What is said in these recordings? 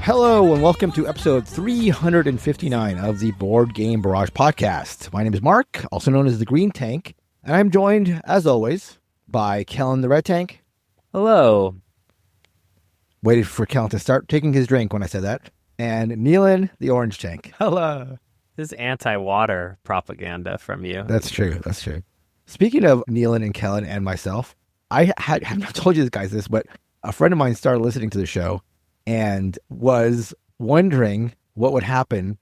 Hello and welcome to episode 359 of the Board Game Barrage podcast. My name is Mark, also known as the Green Tank, and I'm joined, as always, by Kellen the Red Tank. Hello. Waited for Kellen to start taking his drink when I said that. And Neelan the Orange Tank. Hello. This is anti-water propaganda from you. That's true. That's true. Speaking of Neelan and Kellen and myself, I have not told you guys this, but a friend of mine started listening to the show and was wondering what would happen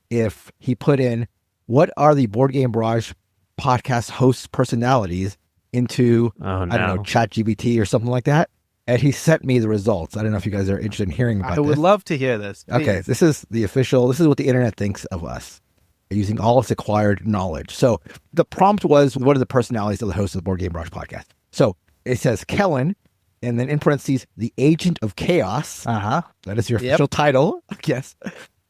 if he put in what are the Board Game Barrage podcast hosts' personalities into, I don't know, ChatGPT or something like that. And he sent me the results. I don't know if you guys are interested in hearing about this. I would love to hear this. Please. Okay, this is what the internet thinks of us, using all its acquired knowledge. So the prompt was, what are the personalities of the host of the Board Game Barrage podcast? So it says Kellen, and then in parentheses, the Agent of Chaos. That is your official title. Yes.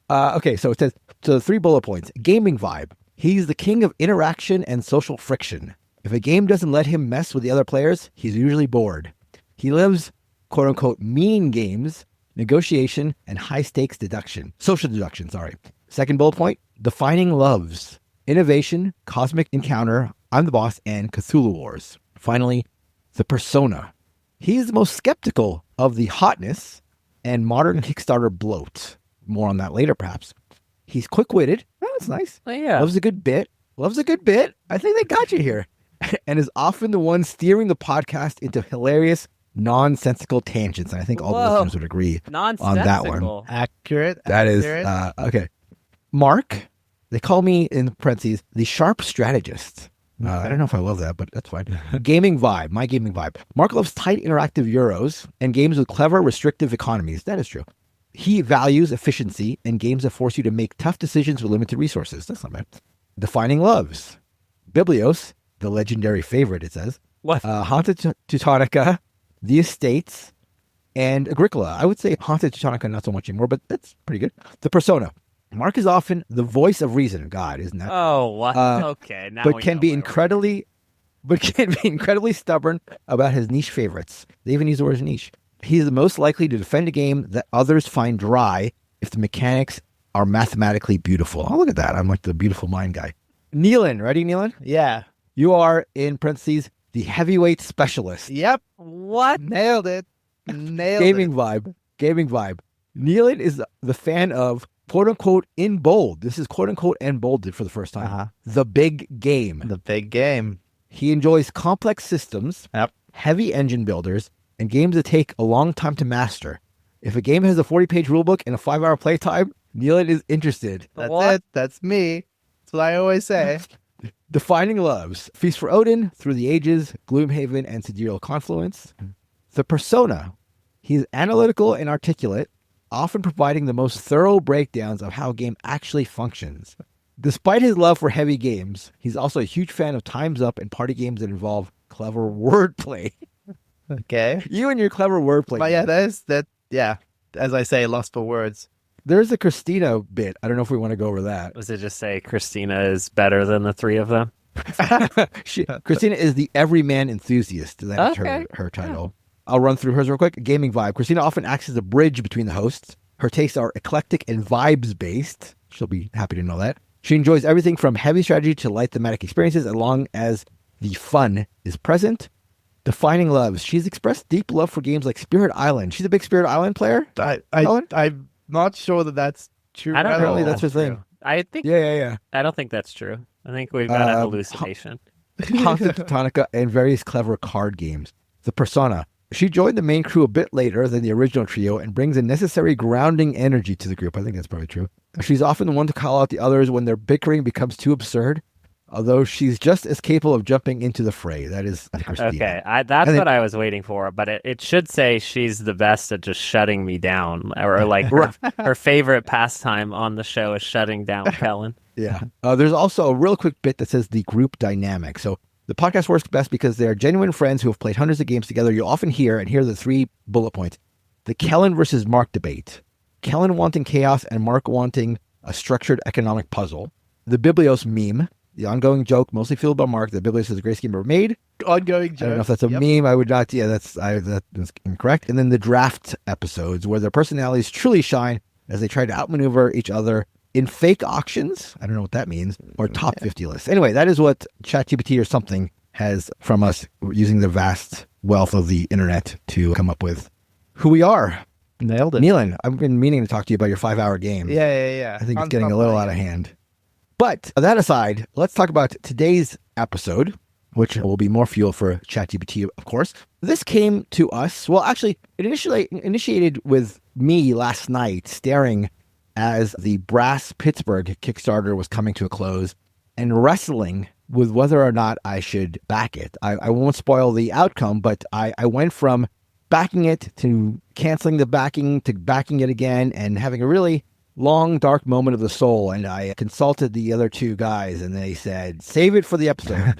Okay, so it says, so 3 bullet points. Gaming vibe. He's the king of interaction and social friction. If a game doesn't let him mess with the other players, he's usually bored. He lives, quote unquote, mean games, negotiation, and high stakes social deduction. Second bullet point, defining loves, innovation, cosmic encounter, I'm the boss, and Cthulhu Wars. Finally, the persona. He's the most skeptical of the hotness and modern Kickstarter bloat. More on that later, perhaps. He's quick-witted. Oh, that's nice. Oh, yeah. Loves a good bit. I think they got you here. And is often the one steering the podcast into hilarious, nonsensical tangents. And I think all the listeners would agree on that one. Accurate. That is, okay. Mark, they call me, in parentheses, the sharp strategist. I don't know if I love that, but that's fine. Gaming vibe, my gaming vibe. Mark loves tight interactive Euros and games with clever, restrictive economies. That is true. He values efficiency and games that force you to make tough decisions with limited resources. That's not bad. Defining loves. Biblios, the legendary favorite, it says. What? Haunted Teutonica, The Estates, and Agricola. I would say Haunted Teutonica not so much anymore, but that's pretty good. The persona. Mark is often the voice of reason. God, isn't that? Oh, what? Okay. Now but can be incredibly stubborn about his niche favorites. They even use the word niche. He's the most likely to defend a game that others find dry if the mechanics are mathematically beautiful. Oh, look at that. I'm like the beautiful mind guy. Neelan, ready, Neelan? Yeah. You are, in parentheses, the heavyweight specialist. Yep. What? Nailed it. Gaming vibe. Neelan is the fan of, quote unquote, in bold. This is quote unquote and bolded for the first time. The big game. The big game. He enjoys complex systems, Yep. heavy engine builders, and games that take a long time to master. If a game has a 40-page rulebook and a 5-hour playtime, Neelan is interested. That's What? it. That's me. That's what I always say. Defining loves. Feast for Odin, Through the Ages, Gloomhaven, and Sidereal Confluence. The persona. He's analytical and articulate, often providing the most thorough breakdowns of how a game actually functions. Despite his love for heavy games, he's also a huge fan of Time's Up and party games that involve clever wordplay. Okay. You and your clever wordplay. But yeah, yeah. As I say, lost for words. There's a Christina bit. I don't know if we want to go over that. Was it just say Christina is better than the three of them? Christina is the everyman enthusiast. That's her title. I'll run through hers real quick. Gaming vibe. Christina often acts as a bridge between the hosts. Her tastes are eclectic and vibes-based. She'll be happy to know that. She enjoys everything from heavy strategy to light thematic experiences as long as the fun is present. Defining loves. She's expressed deep love for games like Spirit Island. She's a big Spirit Island player. I'm not sure that's true. I don't know. Apparently that's her thing. I think. Yeah. I don't think that's true. I think we've got a hallucination. Haunted Teutonica and various clever card games. The persona. She joined the main crew a bit later than the original trio and brings a necessary grounding energy to the group. I think that's probably true. She's often the one to call out the others when their bickering becomes too absurd, although she's just as capable of jumping into the fray. That is Christina. Okay, that's what I was waiting for, but it should say she's the best at just shutting me down, or like her favorite pastime on the show is shutting down Kellen. Yeah. There's also a real quick bit that says the group dynamic. So the podcast works best because they're genuine friends who have played hundreds of games together. You'll often hear, and here are the 3 bullet points, the Kellen versus Mark debate. Kellen wanting chaos and Mark wanting a structured economic puzzle. The Biblios meme. the ongoing joke, mostly fueled by Mark, that Big is the greatest game ever made. Ongoing joke. I don't know if that's a meme. I would not. Yeah, that's incorrect. And then the draft episodes where their personalities truly shine as they try to outmaneuver each other in fake auctions. I don't know what that means. Or top 50 lists. Anyway, that is what ChatGPT or something has from us using the vast wealth of the internet to come up with who we are. Nailed it. Nealon, I've been meaning to talk to you about your 5-hour game. Yeah. I think it's getting a little out of hand. But that aside, let's talk about today's episode, which will be more fuel for ChatGPT, of course. This came to us. Well, actually, it initiated with me last night staring as the Brass Pittsburgh Kickstarter was coming to a close and wrestling with whether or not I should back it. I won't spoil the outcome, but I went from backing it to canceling the backing to backing it again and having a really long, dark moment of the soul. And I consulted the other two guys and they said, save it for the episode.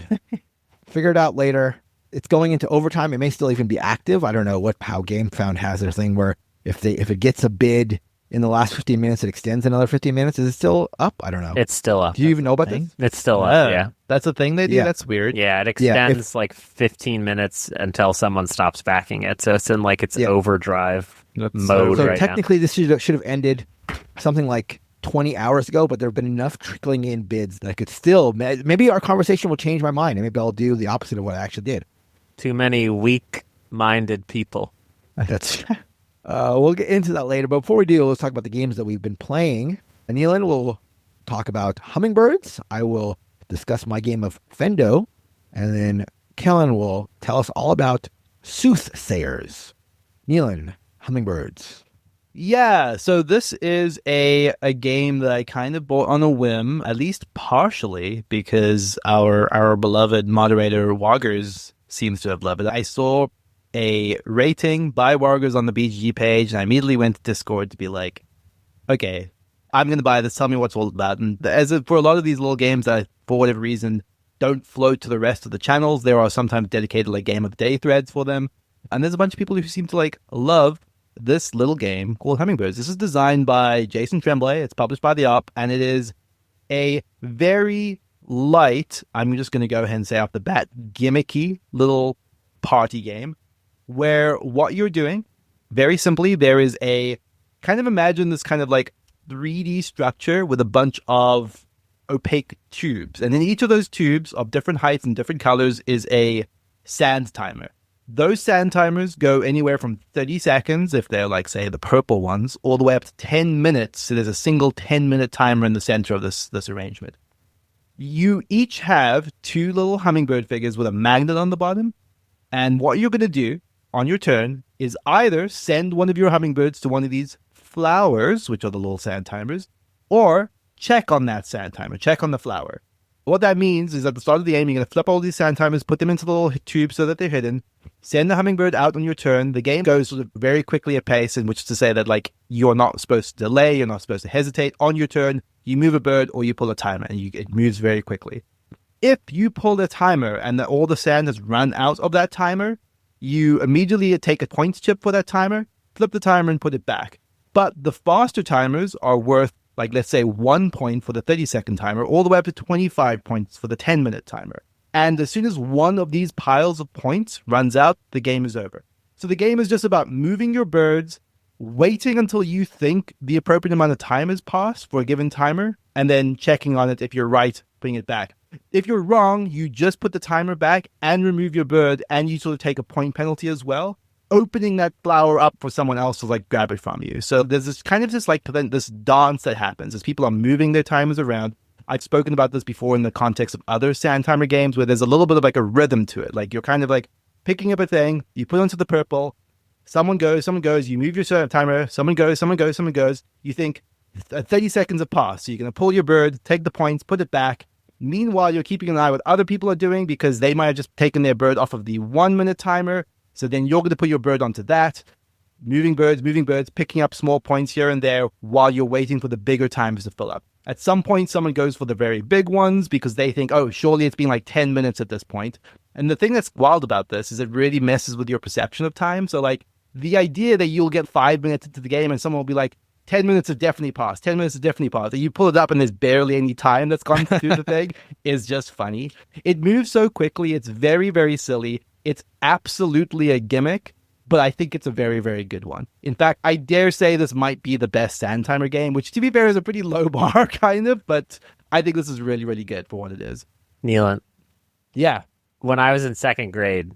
Figure it out later. It's going into overtime. It may still even be active. I don't know how GameFound has their thing where if it gets a bid in the last 15 minutes, it extends another 15 minutes. Is it still up? I don't know. It's still up. Do you even know about this? It's still up, yeah. That's a thing they do? Yeah. That's weird. Yeah, it extends like 15 minutes until someone stops backing it. So it's in like its overdrive mode So right technically this should have ended something like 20 hours ago, but there have been enough trickling in bids that I could still, maybe our conversation will change my mind and maybe I'll do the opposite of what I actually did. Too many weak-minded people. That's we'll get into that later. But before we do, let's talk about the games that we've been playing. Nealon will talk about Hummingbirds. I will discuss my game of Fendo. And then Kellen will tell us all about Soothsayers. Nealon, Hummingbirds. Yeah, so this is a game that I kind of bought on a whim, at least partially, because our beloved moderator Woggers seems to have loved it. I saw a rating by Wargers on the BGG page, and I immediately went to Discord to be like, okay, I'm going to buy this. Tell me what's all about. And for a lot of these little games that, for whatever reason, don't float to the rest of the channels, there are sometimes dedicated like game of the day threads for them. And there's a bunch of people who seem to like love this little game called Hummingbirds. This is designed by Jason Tremblay. It's published by the Op, and it is a very light, I'm just going to go ahead and say off the bat, gimmicky little party game where what you're doing, very simply, there is a kind of imagine this kind of like 3D structure with a bunch of opaque tubes. And in each of those tubes of different heights and different colors is a sand timer. Those sand timers go anywhere from 30 seconds, if they're like, say, the purple ones, all the way up to 10 minutes. So there's a single 10-minute timer in the center of this arrangement. You each have two little hummingbird figures with a magnet on the bottom. And what you're going to do on your turn is either send one of your hummingbirds to one of these flowers, which are the little sand timers, or check on that sand timer, check on the flower. What that means is at the start of the game, you're going to flip all these sand timers, put them into the little tubes so that they're hidden, send the hummingbird out on your turn. The game goes sort of very quickly at pace, in which to say that like you're not supposed to delay, you're not supposed to hesitate. On your turn, you move a bird or you pull a timer, and it moves very quickly. If you pull the timer and all the sand has run out of that timer, you immediately take a points chip for that timer, flip the timer, and put it back. But the faster timers are worth, like, let's say 1 point for the 30-second timer, all the way up to 25 points for the 10-minute timer. And as soon as one of these piles of points runs out, the game is over. So the game is just about moving your birds, waiting until you think the appropriate amount of time has passed for a given timer, and then checking on it. If you're right, putting it back. If you're wrong, you just put the timer back and remove your bird, and you sort of take a point penalty as well, opening that flower up for someone else to like grab it from you. So there's this kind of this dance that happens as people are moving their timers around. I've spoken about this before in the context of other sand timer games where there's a little bit of like a rhythm to it. Like you're kind of like picking up a thing, you put it onto the purple, someone goes, you move your timer, someone goes. You think 30 seconds have passed. So you're going to pull your bird, take the points, put it back. Meanwhile, you're keeping an eye what other people are doing because they might have just taken their bird off of the 1 minute timer. So then you're going to put your bird onto that, moving birds, picking up small points here and there while you're waiting for the bigger timers to fill up. At some point, someone goes for the very big ones because they think, oh, surely it's been like 10 minutes at this point. And the thing that's wild about this is it really messes with your perception of time. So like the idea that you'll get 5 minutes into the game and someone will be like, 10 minutes have definitely passed. 10 minutes have definitely passed. And you pull it up and there's barely any time that's gone through the thing. Is just funny. It moves so quickly. It's very, very silly. It's absolutely a gimmick, but I think it's a very, very good one. In fact, I dare say this might be the best sand timer game, which to be fair is a pretty low bar kind of, but I think this is really, really good for what it is. Neelan, Yeah. when I was in second grade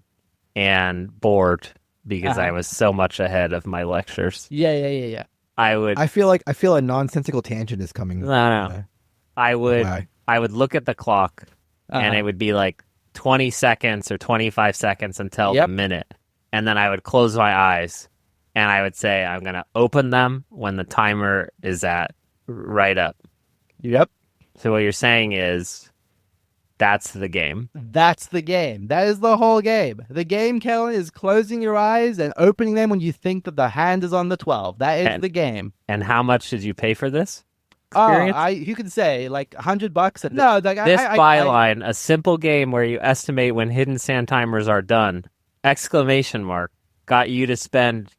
and bored because I was so much ahead of my lectures, Yeah. I feel a nonsensical tangent is coming. No. I would Why? I would look at the clock and it would be like 20 seconds or 25 seconds until the minute. And then I would close my eyes and I would say, I'm going to open them when the timer is at right up. Yep. So what you're saying is that's the game. That's the game. That is the whole game. The game, Kellen, is closing your eyes and opening them when you think that the hand is on the 12. That is the game. And how much did you pay for this experience? You could say like $100. No, like This byline, a simple game where you estimate when hidden sand timers are done, ! Got you to spend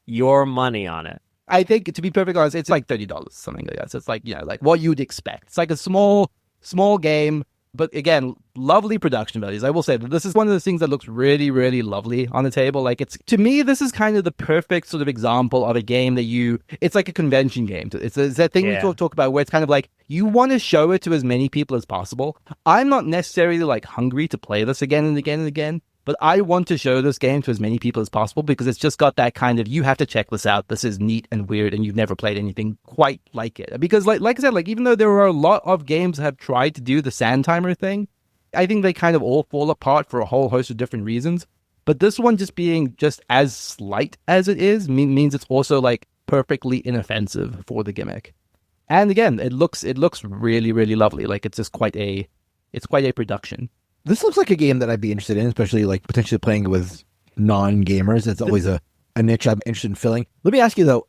your money on it. I think, to be perfectly honest, it's like $30, something like that. So it's like, like what you'd expect. It's like a small game. But again, lovely production values. I will say that this is one of those things that looks really, really lovely on the table. Like to me, this is kind of the perfect sort of example of a game that it's like a convention game. It's that thing we talk about where it's kind of like, you want to show it to as many people as possible. I'm not necessarily like hungry to play this again and again and again, but I want to show this game to as many people as possible because it's just got that kind of, you have to check this out. This is neat and weird and you've never played anything quite like it. Because like I said, like even though there are a lot of games that have tried to do the sand timer thing, I think they kind of all fall apart for a whole host of different reasons. But this one just being just as slight as it is means it's also like perfectly inoffensive for the gimmick. And again, it looks really, really lovely. Like it's quite a production. This looks like a game that I'd be interested in, especially like potentially playing it with non-gamers. That's always a niche I'm interested in filling. Let me ask you though,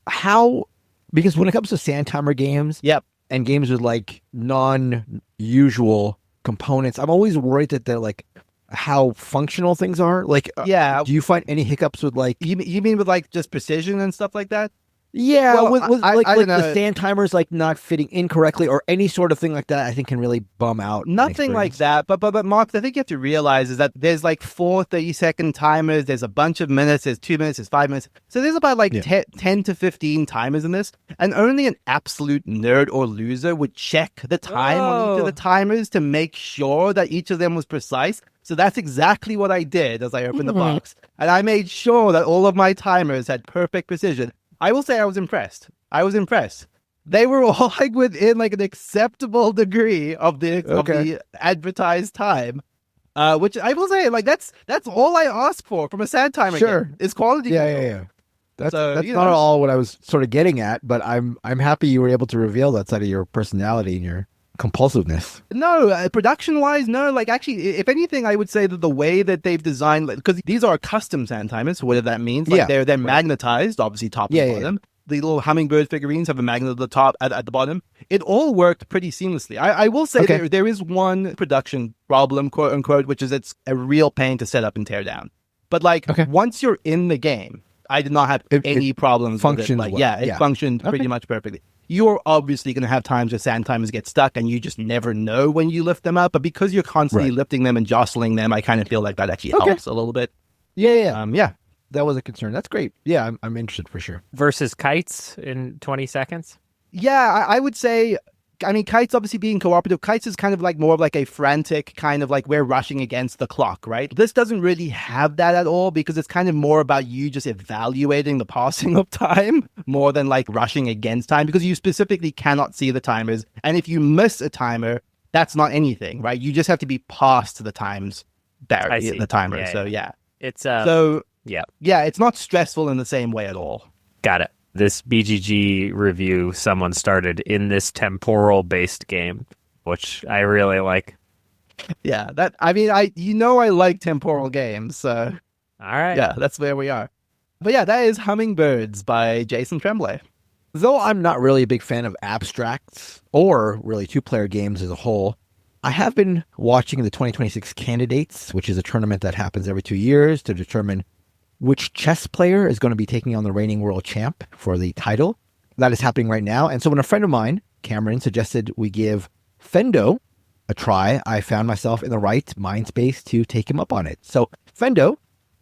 because when it comes to sand timer games, and games with like non-usual components, I'm always worried that they're like how functional things are. Like, do you find any hiccups with like? You mean with like just precision and stuff like that? Yeah, well, with I like the sand timers like not fitting incorrectly or any sort of thing like that, I think can really bum out. Nothing like that, but Mark, the thing you have to realize is that there's like 4 30-second timers, there's a bunch of minutes, there's 2 minutes, there's 5 minutes. So there's about like 10 to 15 timers in this, and only an absolute nerd or loser would check the time on each of the timers to make sure that each of them was precise. So that's exactly what I did as I opened the box, and I made sure that all of my timers had perfect precision. I will say I was impressed. They were all like within like an acceptable degree of the advertised time, which I will say like that's all I ask for from a sand timer. Sure, game, is quality. Yeah. That's not all what I was sort of getting at, but I'm happy you were able to reveal that side of your personality and your compulsiveness. No, production-wise, no. Like, actually, if anything, I would say that the way that they've designed, because these are custom sand timers, so whatever that means. Like, they're magnetized, obviously, top and bottom. The little hummingbird figurines have a magnet at the top, at the bottom. It all worked pretty seamlessly. I will say there is one production problem, quote unquote, which is it's a real pain to set up and tear down. But like, once you're in the game, I did not have any problems with it. Like, it functioned pretty much perfectly. You're obviously going to have times where sand timers get stuck and you just never know when you lift them up. But because you're constantly lifting them and jostling them, I kind of feel like that actually helps a little bit. Yeah. That was a concern. That's great. Yeah, I'm interested for sure. Versus kites in 20 seconds? Yeah, I would say, I mean, kites obviously being cooperative. Kites is kind of like more of like a frantic kind of like we're rushing against the clock, right? This doesn't really have that at all because it's kind of more about you just evaluating the passing of time more than like rushing against time because you specifically cannot see the timers. And if you miss a timer, that's not anything, right? You just have to be past the times barrier, the timer. It's it's not stressful in the same way at all. Got it. This BGG review someone started in this temporal-based game, which I really like. Yeah, I like temporal games, so... All right. Yeah, that's where we are. But yeah, that is Hummingbirds by Jason Tremblay. Though I'm not really a big fan of abstracts or really two-player games as a whole, I have been watching the 2026 Candidates, which is a tournament that happens every 2 years to determine which chess player is going to be taking on the reigning world champ for the title. that is happening right now. And so when a friend of mine, Cameron, suggested we give Fendo a try, I found myself in the right mind space to take him up on it. So Fendo,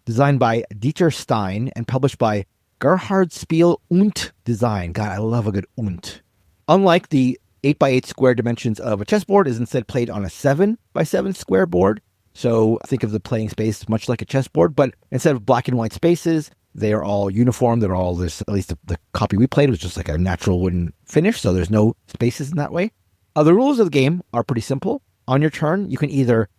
designed by Dieter Stein and published by Gerhard Spiel und Design. God, I love a good und. Unlike the 8x8 square dimensions of a chessboard, is instead played on a 7x7 square board. So think of the playing space much like a chessboard, but instead of black and white spaces, they are all uniform. They're all this, at least the copy we played was just like a natural wooden finish, so there's no spaces in that way. The rules of the game are pretty simple. On your turn, you can either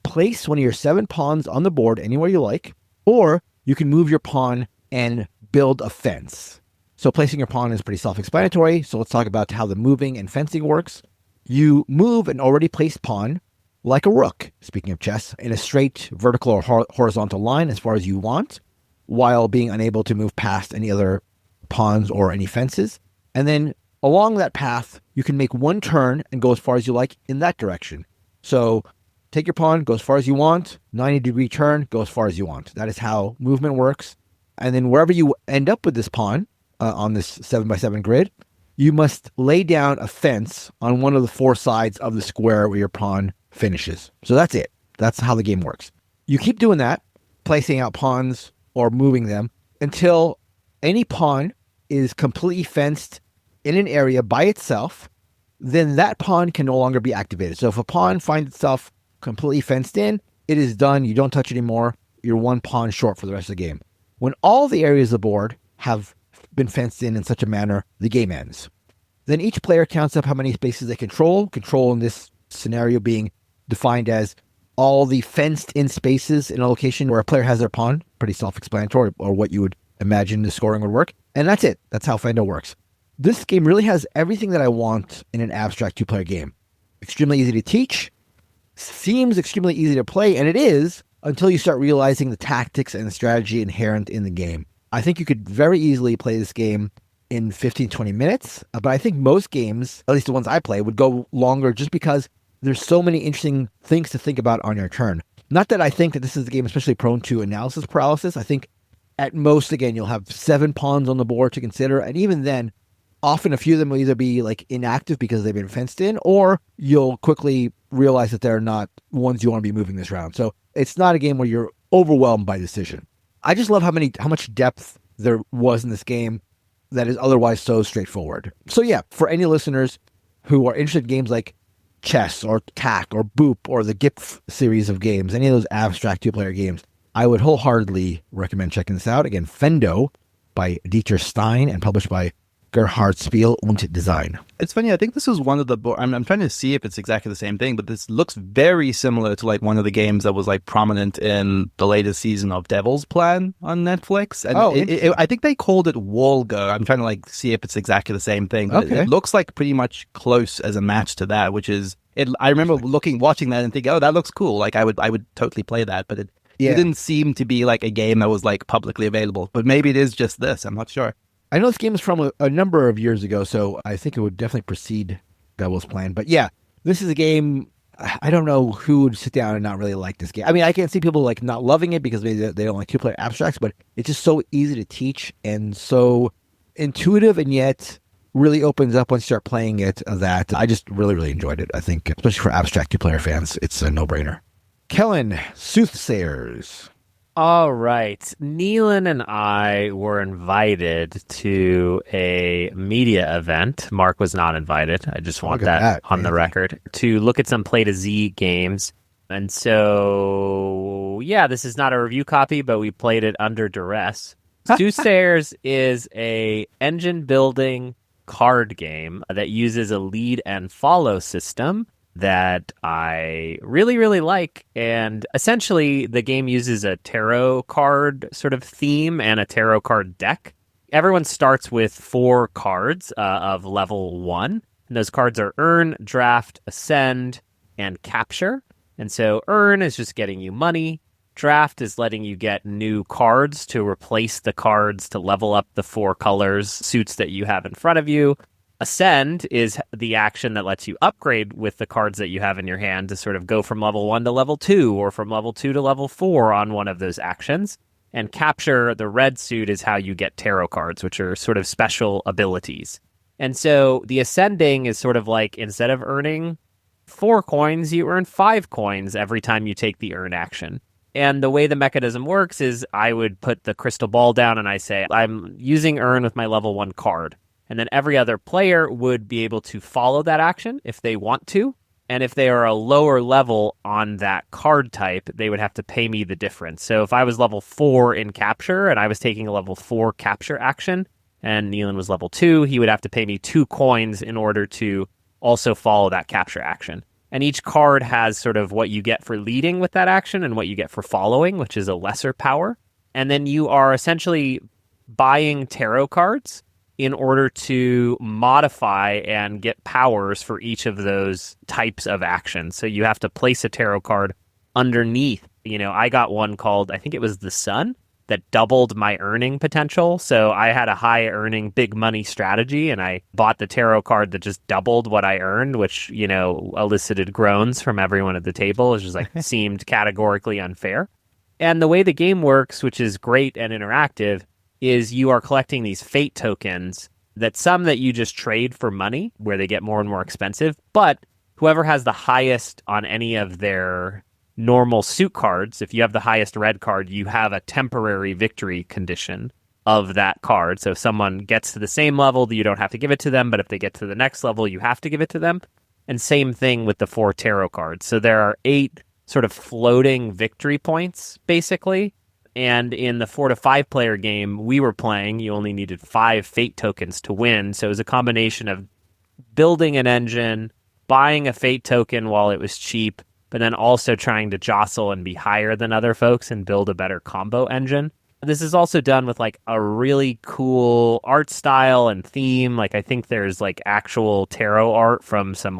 place one of your 7 pawns on the board anywhere you like, or you can move your pawn and build a fence. So placing your pawn is pretty self-explanatory. So let's talk about how the moving and fencing works. You move an already placed pawn like a rook, speaking of chess, in a straight vertical or horizontal line as far as you want, while being unable to move past any other pawns or any fences. And then along that path, you can make one turn and go as far as you like in that direction. So take your pawn, go as far as you want, 90-degree turn, go as far as you want. That is how movement works. And then wherever you end up with this pawn on this 7x7 grid, you must lay down a fence on one of the 4 sides of the square where your pawn finishes. So that's it. That's how the game works. You keep doing that, placing out pawns or moving them until any pawn is completely fenced in an area by itself. Then that pawn can no longer be activated. So if a pawn finds itself completely fenced in, it is done. You don't touch it anymore. You're 1 pawn short for the rest of the game. When all the areas of the board have been fenced in such a manner, the game ends. Then each player counts up how many spaces they control. Control in this scenario being defined as all the fenced in spaces in a location where a player has their pawn. Pretty self-explanatory, or what you would imagine the scoring would work. And that's it. That's how Fendo works. This game really has everything that I want in an abstract 2-player game. Extremely easy to teach, seems extremely easy to play, and it is until you start realizing the tactics and the strategy inherent in the game. I think you could very easily play this game in 15, 20 minutes, but I think most games, at least the ones I play, would go longer just because there's so many interesting things to think about on your turn. Not that I think that this is a game especially prone to analysis paralysis. I think at most, again, you'll have 7 pawns on the board to consider, and even then, often a few of them will either be like inactive because they've been fenced in, or you'll quickly realize that they're not ones you want to be moving this round. So it's not a game where you're overwhelmed by decision. I just love how much depth there was in this game that is otherwise so straightforward. So yeah, for any listeners who are interested in games like chess or TAC or Boop or the GIPF series of games, any of those abstract 2-player games, I would wholeheartedly recommend checking this out. Again, Fendo by Dieter Stein and published by Gerhard Spiel und Design. It's funny, I think this is one of the I'm trying to see if it's exactly the same thing, but this looks very similar to like one of the games that was like prominent in the latest season of Devil's Plan on Netflix. And I think they called it Wolga. I'm trying to like see if it's exactly the same thing. But it looks like pretty much close as a match to that, which is it. I remember watching that and thinking, oh, that looks cool. Like I would totally play that, but it didn't seem to be like a game that was like publicly available. But maybe it is just this. I'm not sure. I know this game is from a number of years ago, so I think it would definitely precede Devil's Plan. But yeah, this is a game, I don't know who would sit down and not really like this game. I mean, I can see people like not loving it because they don't like 2-player abstracts, but it's just so easy to teach and so intuitive, and yet really opens up once you start playing it that I just really, really enjoyed it. I think, especially for abstract 2-player fans, it's a no-brainer. Kellen, Soothsayers. All right. Neelan and I were invited to a media event. Mark was not invited. I just want that on the record. To look at some Play to Z games. And so, yeah, this is not a review copy, but we played it under duress. Soothsayers is a engine building card game that uses a lead and follow system that I really, really like. And essentially, the game uses a tarot card sort of theme and a tarot card deck. Everyone starts with 4 cards of level 1. And those cards are Earn, Draft, Ascend, and Capture. And so Earn is just getting you money. Draft is letting you get new cards to replace the cards to level up the 4 colors suits that you have in front of you. Ascend is the action that lets you upgrade with the cards that you have in your hand to sort of go from level 1 to level 2 or from level 2 to level 4 on one of those actions. And Capture, the red suit, is how you get tarot cards, which are sort of special abilities. And so the ascending is sort of like, instead of earning 4 coins, you earn 5 coins every time you take the earn action. And the way the mechanism works is I would put the crystal ball down and I say, I'm using earn with my level 1 card. And then every other player would be able to follow that action if they want to. And if they are a lower level on that card type, they would have to pay me the difference. So if I was level 4 in capture and I was taking a level 4 capture action, and Nealon was level 2, he would have to pay me 2 coins in order to also follow that capture action. And each card has sort of what you get for leading with that action and what you get for following, which is a lesser power. And then you are essentially buying tarot cards in order to modify and get powers for each of those types of actions. So you have to place a tarot card underneath. I got one called, I think it was the Sun, that doubled my earning potential. So I had a high earning big money strategy and I bought the tarot card that just doubled what I earned, which, elicited groans from everyone at the table. It just seemed categorically unfair. And the way the game works, which is great and interactive, is you are collecting these fate tokens that you just trade for money where they get more and more expensive. But whoever has the highest on any of their normal suit cards, if you have the highest red card, you have a temporary victory condition of that card. So if someone gets to the same level, you don't have to give it to them, but if they get to the next level, you have to give it to them. And same thing with the 4 tarot cards. So there are 8 sort of floating victory points, basically. And in the 4 to 5 player game we were playing, you only needed 5 fate tokens to win. So it was a combination of building an engine, buying a fate token while it was cheap, but then also trying to jostle and be higher than other folks and build a better combo engine. This is also done with a really cool art style and theme. I think there's actual tarot art from some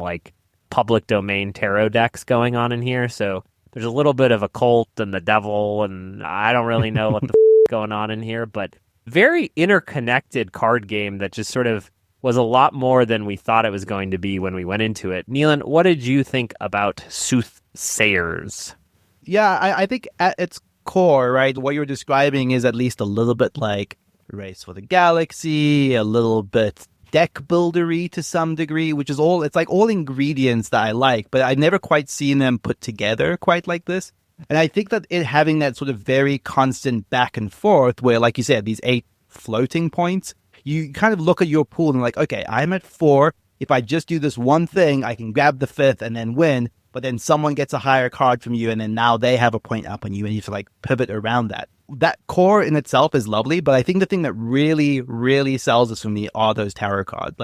public domain tarot decks going on in here. So there's a little bit of a cult and the devil, and I don't really know what the going on in here, but very interconnected card game that just sort of was a lot more than we thought it was going to be when we went into it. Nealon, what did you think about Soothsayers? Yeah, I think at its core, right, what you're describing is at least a little bit like Race for the Galaxy, a little bit deck buildery to some degree, which is all ingredients that I like, but I've never quite seen them put together quite like this. And I think that it having that sort of very constant back and forth where, like you said, these 8 floating points, you kind of look at your pool and okay, I'm at 4. If I just do this one thing, I can grab the 5th and then win. But then someone gets a higher card from you and then now they have a point up on you and you have to pivot around that. That core in itself is lovely, but I think the thing that really, really sells this for me are those tarot cards.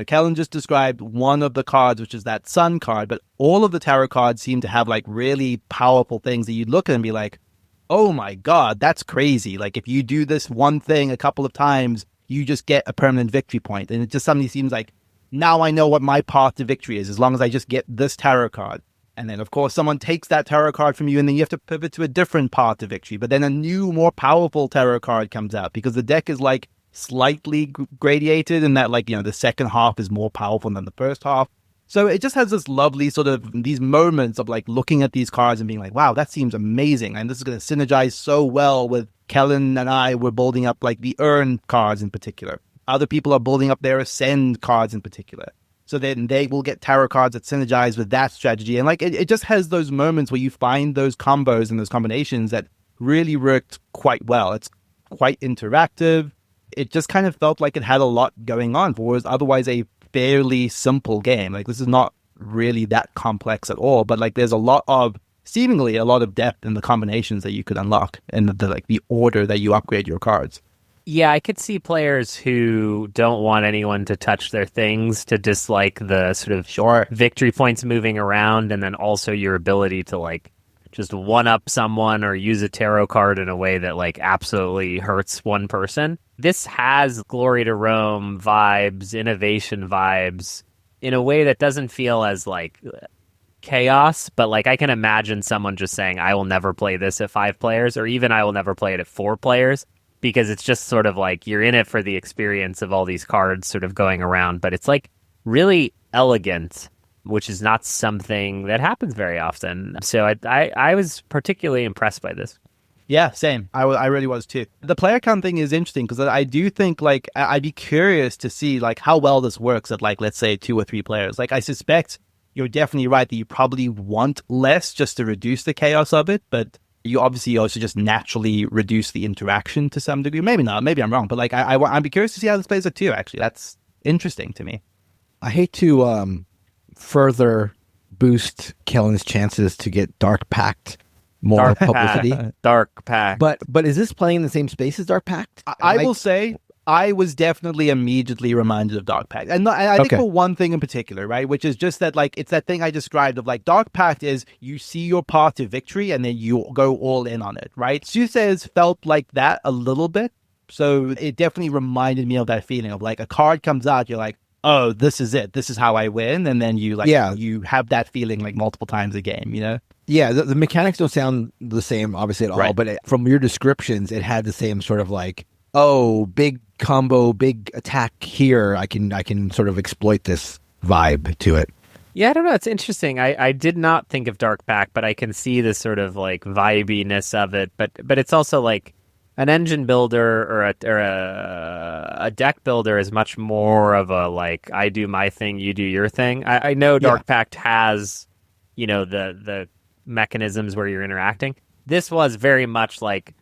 Kellen just described one of the cards, which is that Sun card, but all of the tarot cards seem to have really powerful things that you'd look at and be like, oh my God, that's crazy. If you do this one thing a couple of times, you just get a permanent victory point. And it just suddenly seems like, now I know what my path to victory is, as long as I just get this tarot card. And then, of course, someone takes that tarot card from you, and then you have to pivot to a different path to victory. But then a new, more powerful tarot card comes out because the deck is slightly gradated, and that the second half is more powerful than the first half. So it just has this lovely sort of these moments of looking at these cards and being like, wow, that seems amazing. And this is going to synergize so well with Kellen and I were building up the earn cards in particular. Other people are building up their ascend cards in particular. So then they will get tarot cards that synergize with that strategy. And it just has those moments where you find those combos and those combinations that really worked quite well. It's quite interactive. It just kind of felt like it had a lot going on for what was otherwise a fairly simple game. This is not really that complex at all, but there's seemingly a lot of depth in the combinations that you could unlock and the order that you upgrade your cards. Yeah, I could see players who don't want anyone to touch their things to dislike the sort of victory points moving around, and then also your ability to just one-up someone or use a tarot card in a way that absolutely hurts one person. This has Glory to Rome vibes, innovation vibes, in a way that doesn't feel as chaos, but I can imagine someone just saying, I will never play this at 5 players, or even I will never play it at 4 players. Because it's just sort of you're in it for the experience of all these cards sort of going around. But it's really elegant, which is not something that happens very often. So I was particularly impressed by this. Yeah, same. I really was too. The player count thing is interesting because I do think like I'd be curious to see like how well this works at like, let's say 2 or 3 players. Like I suspect you're definitely right that you probably want less just to reduce the chaos of it, but you obviously also just naturally reduce the interaction to some degree. Maybe not. Maybe I'm wrong. But like I'd be curious to see how this plays out too, actually. That's interesting to me. I hate to further boost Kellen's chances to get Dark Pact more publicity. Dark Pact. But is this playing in the same space as Dark Pact? I will say I was definitely immediately reminded of Dark Pact. And I think for one thing in particular, right, which is just that, like, it's that thing I described of, like, Dark Pact is you see your path to victory and then you go all in on it, right? Soothsayers felt like that a little bit. So it definitely reminded me of that feeling of, like, a card comes out, you're like, oh, this is it. This is how I win. And then you, like, you have that feeling, like, multiple times a game, you know? Yeah, the mechanics don't sound the same, obviously, at all. But from your descriptions, it had the same sort of, like, oh, big combo, big attack here. I can sort of exploit this vibe to it. Yeah, I don't know. It's interesting. I did not think of Dark Pact, but I can see the sort of like vibiness of it. But it's also like an engine builder or a deck builder is much more of a like I do my thing, you do your thing. I know Dark Pact has, you know, the mechanisms where you're interacting. This was very much like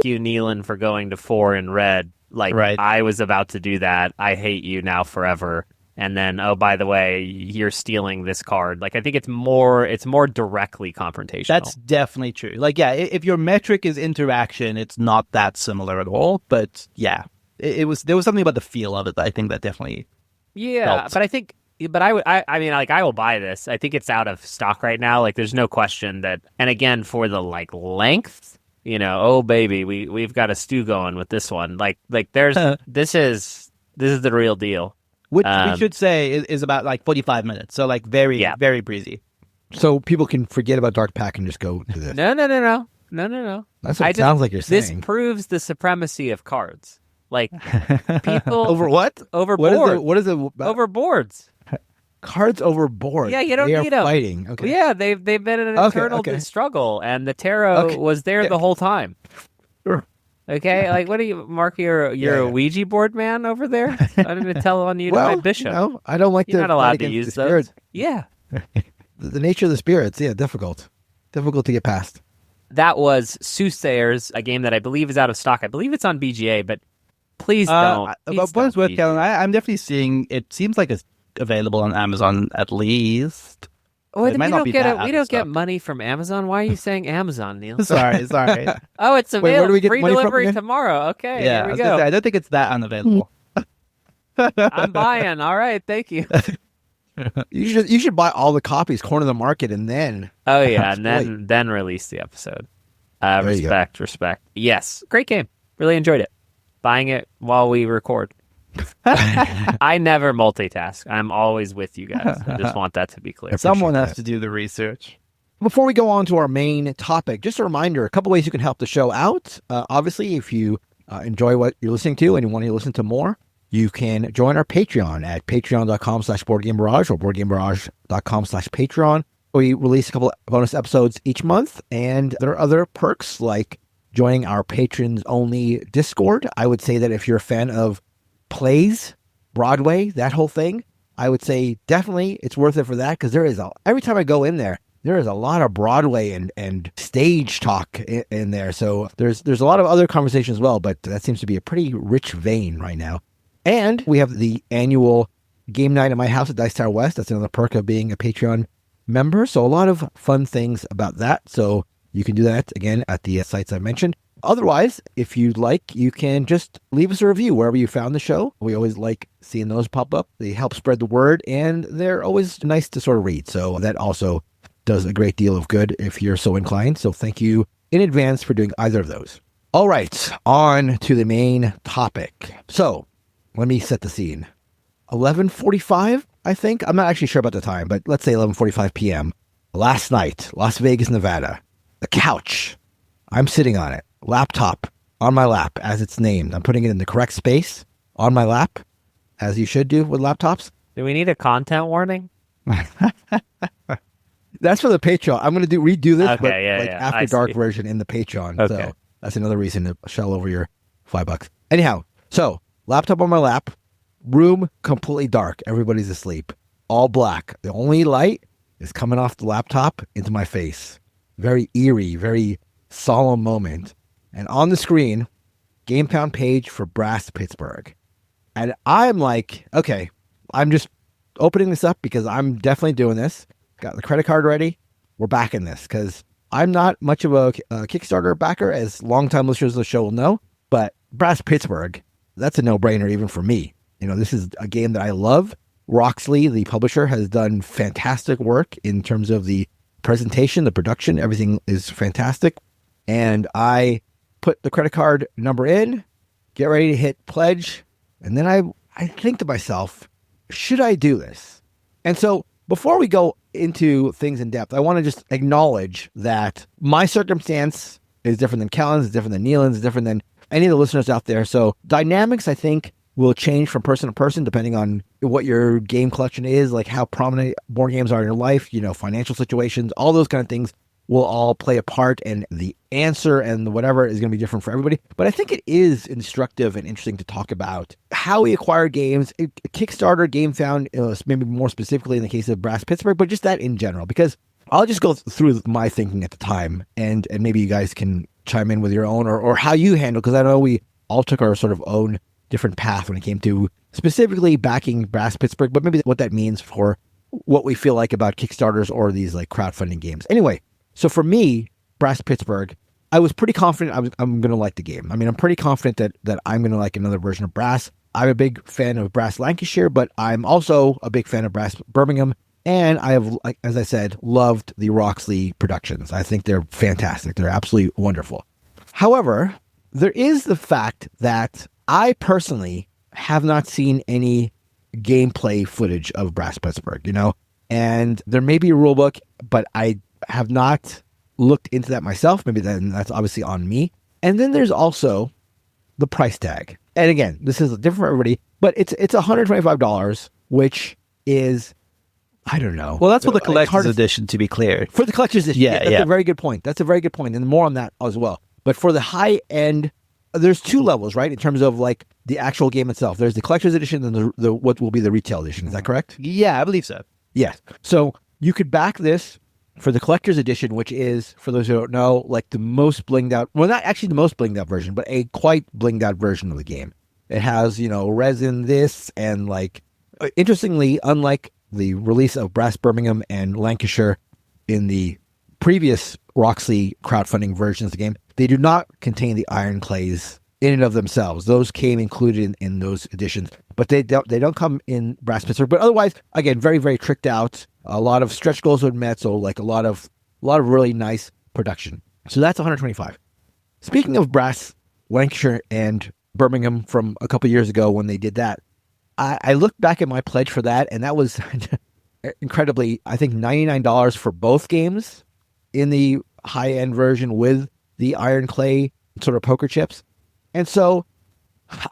you, Nealon, for going to 4 in red. Like, I was about to do that. I hate you now forever. And then, oh, by the way, you're stealing this card. Like, I think it's more directly confrontational. That's definitely true. Like, yeah, if your metric is interaction, it's not that similar at all. But yeah, there was something about the feel of it that I think that definitely helped. But I think, I mean, like, I will buy this. I think it's out of stock right now. Like, there's no question that, and again, for the like length, you know, oh baby, we've got a stew going with this one. Like there's this is the real deal. Which we should say is about like 45 minutes. So like very breezy. So people can forget about Dark Pact and just go to this. No. That's what it sounds like you're saying. This proves the supremacy of cards. Like people over what? Over what board. Is it, what is it about? Over boards. Cards over board. Yeah, you don't need them. Fighting. Okay. Yeah, they've been in an eternal struggle, and the tarot was there the whole time. Sure. Okay, like what are you, Mark? You're a Ouija board man over there. I'm going to tell on you to my bishop. No, I don't like. You're not allowed to use those. Yeah. The nature of the spirits. Yeah, difficult to get past. That was Soothsayers, a game that I believe is out of stock. I believe it's on BGA, but please don't. But what is worth, Kellen? I'm definitely seeing. It seems like it's available on Amazon at least. Oh, we don't get money from Amazon. Why are you saying Amazon, Neil? Sorry. Oh, it's available. Wait, where do we get free money delivery from tomorrow. Okay, yeah, here we go. I don't think it's that unavailable. I'm buying. All right, thank you. You should buy all the copies, corner the market, and then. Oh yeah, and then release the episode. Respect. Yes, great game. Really enjoyed it. Buying it while we record. I never multitask. I'm always with you guys. I just want that to be clear. Someone has to do the research. Before we go on to our main topic, just a reminder, a couple ways you can help the show out. Obviously, if you enjoy what you're listening to and you want to listen to more, you can join our Patreon at patreon.com/boardgamebarrage or boardgamebarrage.com/Patreon. We release a couple bonus episodes each month, and there are other perks like joining our patrons-only Discord. I would say that if you're a fan of plays, Broadway, that whole thing, I would say definitely it's worth it for that, because every time I go in there is a lot of Broadway and stage talk in there. So there's a lot of other conversation as well, but that seems to be a pretty rich vein right now. And we have the annual game night at my house at Dice Tower West. That's another perk of being a Patreon member. So a lot of fun things about that. So you can do that again at the sites I mentioned. Otherwise, if you'd like, you can just leave us a review wherever you found the show. We always like seeing those pop up. They help spread the word, and they're always nice to sort of read. So that also does a great deal of good if you're so inclined. So thank you in advance for doing either of those. All right, on to the main topic. So let me set the scene. 11:45, I think. I'm not actually sure about the time, but let's say 11:45 p.m. Last night, Las Vegas, Nevada. The couch. I'm sitting on it. Laptop on my lap, as it's named. I'm putting it in the correct space on my lap, as you should do with laptops. Do we need a content warning? That's for the Patreon. I'm going to redo this, Okay, but yeah. after dark version in the Patreon. Okay. So that's another reason to shell over your $5. Anyhow, so laptop on my lap, room completely dark. Everybody's asleep. All black. The only light is coming off the laptop into my face. Very eerie, very solemn moment. And on the screen, Game Pound page for Brass Pittsburgh. And I'm like, okay, I'm just opening this up because I'm definitely doing this. Got the credit card ready. We're backing this because I'm not much of a Kickstarter backer, as longtime listeners of the show will know. But Brass Pittsburgh, that's a no-brainer even for me. You know, this is a game that I love. Roxley, the publisher, has done fantastic work in terms of the presentation, the production. Everything is fantastic. And I put the credit card number in, get ready to hit pledge. And then I think to myself, should I do this? And so before we go into things in depth, I want to just acknowledge that my circumstance is different than Kellen's, is different than Neelan's, is different than any of the listeners out there. So dynamics, I think, will change from person to person depending on what your game collection is, like how prominent board games are in your life, you know, financial situations, all those kind of things will all play a part, and the answer and the whatever is going to be different for everybody. But I think it is instructive and interesting to talk about how we acquire games, Kickstarter, Game Found, maybe more specifically in the case of Brass Pittsburgh, but just that in general, because I'll just go through my thinking at the time, and maybe you guys can chime in with your own or how you handle, because I know we all took our sort of own different path when it came to specifically backing Brass Pittsburgh, but maybe what that means for what we feel like about Kickstarters or these like crowdfunding games. Anyway, so for me, Brass Pittsburgh, I was pretty confident I'm going to like the game. I mean, I'm pretty confident that I'm going to like another version of Brass. I'm a big fan of Brass Lancashire, but I'm also a big fan of Brass Birmingham. And I have, like, as I said, loved the Roxley productions. I think they're fantastic. They're absolutely wonderful. However, there is the fact that I personally have not seen any gameplay footage of Brass Pittsburgh, you know, and there may be a rule book, but I have not looked into that myself. Maybe that's obviously on me. And then there's also the price tag. And again, this is different for everybody, but it's $125, which is, I don't know. Well, that's for the collector's edition, to be clear. For the collector's edition. Yeah, that's a very good point. That's a very good point. And more on that as well. But for the high end, there's two levels, right? In terms of like the actual game itself. There's the collector's edition and the what will be the retail edition. Is that correct? Yeah, I believe so. Yes. So you could back this for the collector's edition, which is, for those who don't know, like the most blinged out, well, not actually the most blinged out version, but a quite blinged out version of the game. It has, you know, resin this, and like, interestingly, unlike the release of Brass Birmingham and Lancashire in the previous Roxley crowdfunding versions of the game, they do not contain the iron clays in and of themselves. Those came included in those editions, but they don't come in Brass Pittsburgh. But otherwise, again, very, very tricked out. A lot of stretch goals were met, so like a lot of really nice production. So that's $125. Speaking of Brass Lancashire and Birmingham from a couple years ago when they did that, I looked back at my pledge for that, and that was incredibly, I think, $99 for both games in the high-end version with the iron clay sort of poker chips. And so,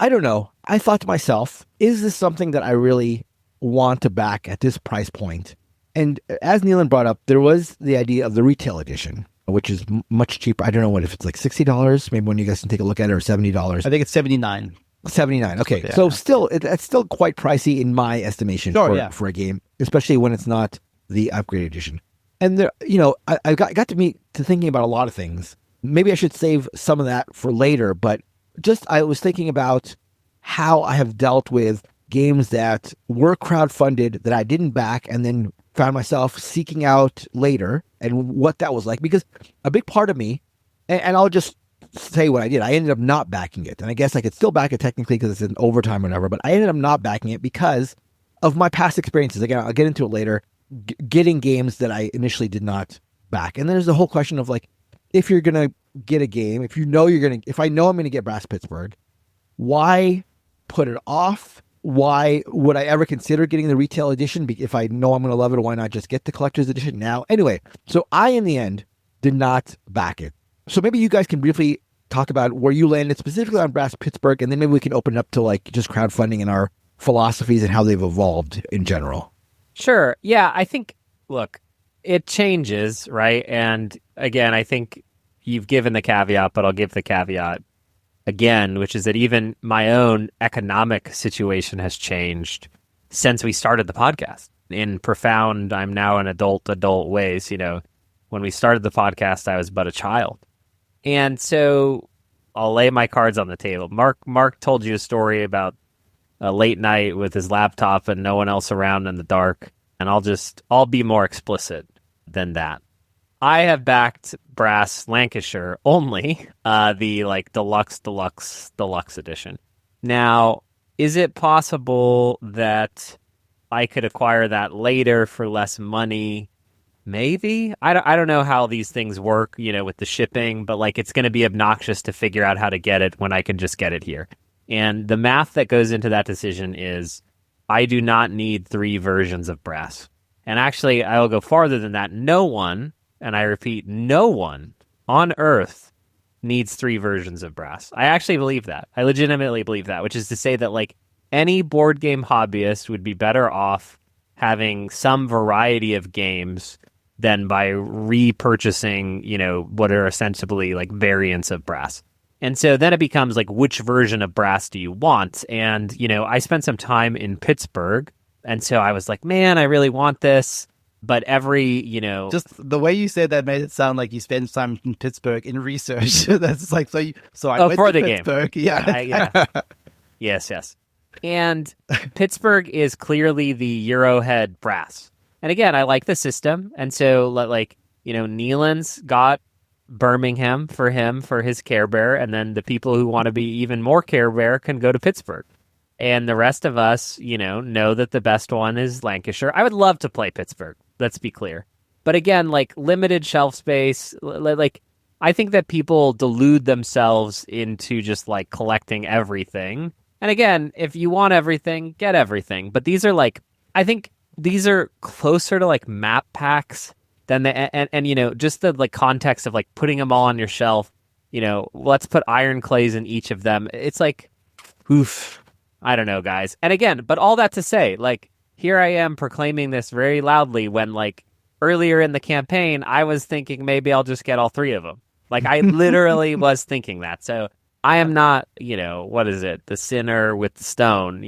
I don't know. I thought to myself, is this something that I really want to back at this price point? And as Neelan brought up, there was the idea of the retail edition, which is much cheaper. I don't know if it's like $60, maybe when you guys can take a look at it, or $70. I think it's $79. $79. Okay. Yeah. So still, that's still quite pricey in my estimation for a game, especially when it's not the upgrade edition. And there, you know, I got to thinking about a lot of things. Maybe I should save some of that for later, but just I was thinking about how I have dealt with games that were crowdfunded that I didn't back and then found myself seeking out later, and what that was like. Because a big part of me, and I'll just say what I did, I ended up not backing it. And I guess I could still back it technically because it's an overtime or whatever, but I ended up not backing it because of my past experiences. Again, I'll get into it later, getting games that I initially did not back. And there's the whole question of like, if you're going to get a game, if I know I'm going to get Brass Pittsburgh, why put it off? Why would I ever consider getting the retail edition? If I know I'm going to love it, why not just get the collector's edition now? Anyway, so I, in the end, did not back it. So maybe you guys can briefly talk about where you landed specifically on Brass Pittsburgh, and then maybe we can open up to like just crowdfunding and our philosophies and how they've evolved in general. Sure. Yeah, I think, look, it changes, right? And again, I think you've given the caveat, but I'll give the caveat again, which is that even my own economic situation has changed since we started the podcast in profound, I'm now an adult ways. When we started the podcast, I was but a child. And so I'll lay my cards on the table. Mark told you a story about a late night with his laptop and no one else around in the dark. And I'll be more explicit than that. I have backed Brass Lancashire only, the deluxe edition. Now, is it possible that I could acquire that later for less money? Maybe. I don't know how these things work, with the shipping, but it's going to be obnoxious to figure out how to get it when I can just get it here. And the math that goes into that decision is I do not need 3 versions of Brass. And actually, I will go farther than that. No one, and I repeat, no one on Earth needs 3 versions of Brass. I actually believe that. I legitimately believe that, which is to say that any board game hobbyist would be better off having some variety of games than by repurchasing, what are ostensibly variants of Brass. And so then it becomes which version of Brass do you want? And, I spent some time in Pittsburgh. And so I was like, man, I really want this. But every, Just the way you said that made it sound like you spent time in Pittsburgh in research. That's I went for to the Pittsburgh. Game. Yeah. Yes. And Pittsburgh is clearly the Eurohead Brass. And again, I like the system. And so Nealon's got Birmingham for him for his Care Bear, and then the people who want to be even more Care Bear can go to Pittsburgh. And the rest of us, know that the best one is Lancashire. I would love to play Pittsburgh, let's be clear. But again, limited shelf space, I think that people delude themselves into just collecting everything. And again, if you want everything, get everything. But these are I think these are closer to map packs than and just the context of putting them all on your shelf. Let's put iron clays in each of them. It's oof. I don't know, guys. And again, but all that to say, here I am proclaiming this very loudly when earlier in the campaign, I was thinking maybe I'll just get all 3 of them. I literally was thinking that. So I am not, what is it? The sinner with the stone,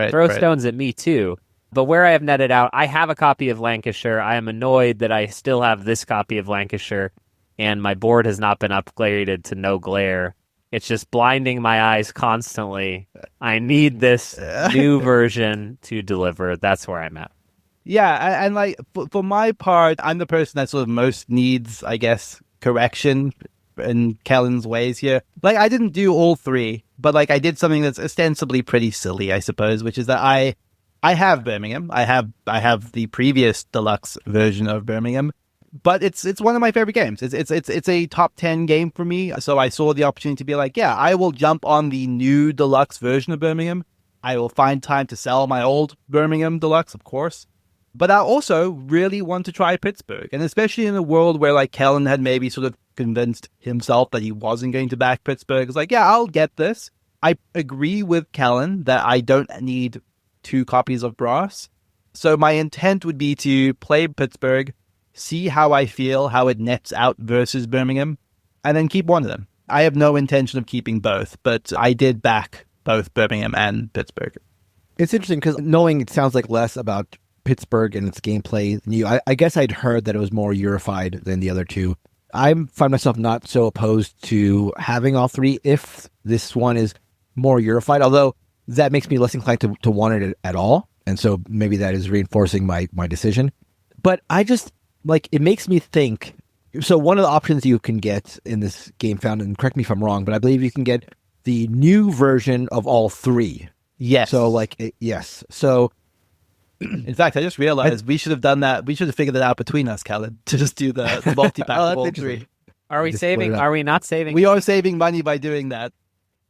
throw stones at me too. But where I have netted out, I have a copy of Lancashire. I am annoyed that I still have this copy of Lancashire and my board has not been upgraded to no glare. It's just blinding my eyes constantly. I need this new version to deliver. That's where I'm at. Yeah, and for my part, I'm the person that sort of most needs, I guess, correction in Kellen's ways here. I didn't do all 3, but I did something that's ostensibly pretty silly, I suppose, which is that I have Birmingham. I have the previous deluxe version of Birmingham. But it's one of my favorite games. It's a top 10 game for me. So I saw the opportunity to be I will jump on the new deluxe version of Birmingham. I will find time to sell my old Birmingham deluxe, of course. But I also really want to try Pittsburgh. And especially in a world where Kellen had maybe sort of convinced himself that he wasn't going to back Pittsburgh. It's I'll get this. I agree with Kellen that I don't need 2 copies of Brass. So my intent would be to play Pittsburgh, see how I feel, how it nets out versus Birmingham, and then keep one of them. I have no intention of keeping both, but I did back both Birmingham and Pittsburgh. It's interesting because knowing it sounds less about Pittsburgh and its gameplay than you, I guess I'd heard that it was more Eurofied than the other 2. I find myself not so opposed to having all 3 if this one is more Eurofied, although that makes me less inclined to want it at all. And so maybe that is reinforcing my decision. But I just, it makes me think. So one of the options you can get in this game found, and correct me if I'm wrong, but I believe you can get the new version of all 3. Yes. So yes. So in fact, I just realized we should have done that. We should have figured it out between us, Khaled, to just do the multi-pack of all 3. Are we saving? Are we not saving? We are saving money by doing that.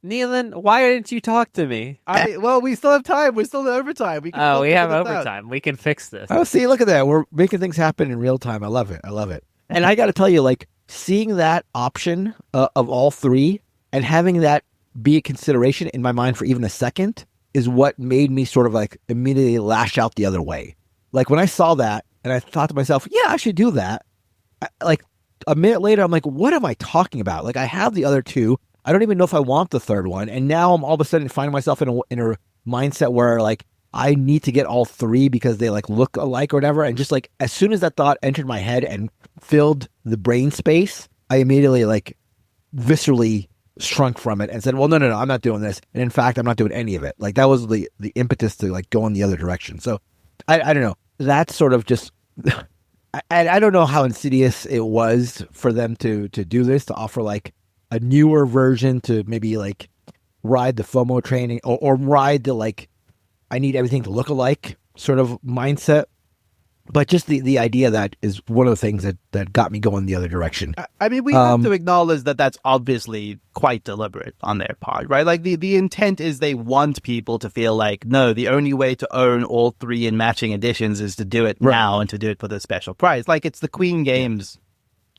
Nealon, why didn't you talk to me? Well, we still have time. We're still in overtime. We have overtime. Out. We can fix this. Oh, see, look at that. We're making things happen in real time. I love it. And I got to tell you, seeing that option of all 3 and having that be a consideration in my mind for even a second is what made me sort of immediately lash out the other way. When I saw that, And I thought to myself, yeah, I should do that. Like a minute later, I'm like, what am I talking about? Like I have the other two. I don't even know if I want the third one. And now I'm all of a sudden finding myself in a mindset where like I need to get all three because they like look alike or whatever. And just like as soon as that thought entered my head and filled the brain space, I immediately like viscerally shrunk from it and said, well, no, I'm not doing this. And in fact, I'm not doing any of it. Like that was the impetus to like go in the other direction. So I don't know. That's sort of just, I don't know how insidious it was for them to do this, to offer like a newer version to maybe like ride the FOMO training or ride the like, I need everything to look alike sort of mindset. But just the idea that is one of the things that got me going the other direction. I mean, we have to acknowledge that that's obviously quite deliberate on their part, right? Like the intent is they want people to feel like, no, the only way to own all three in matching editions is to do it now and to do it for the special price. Like it's the Queen Games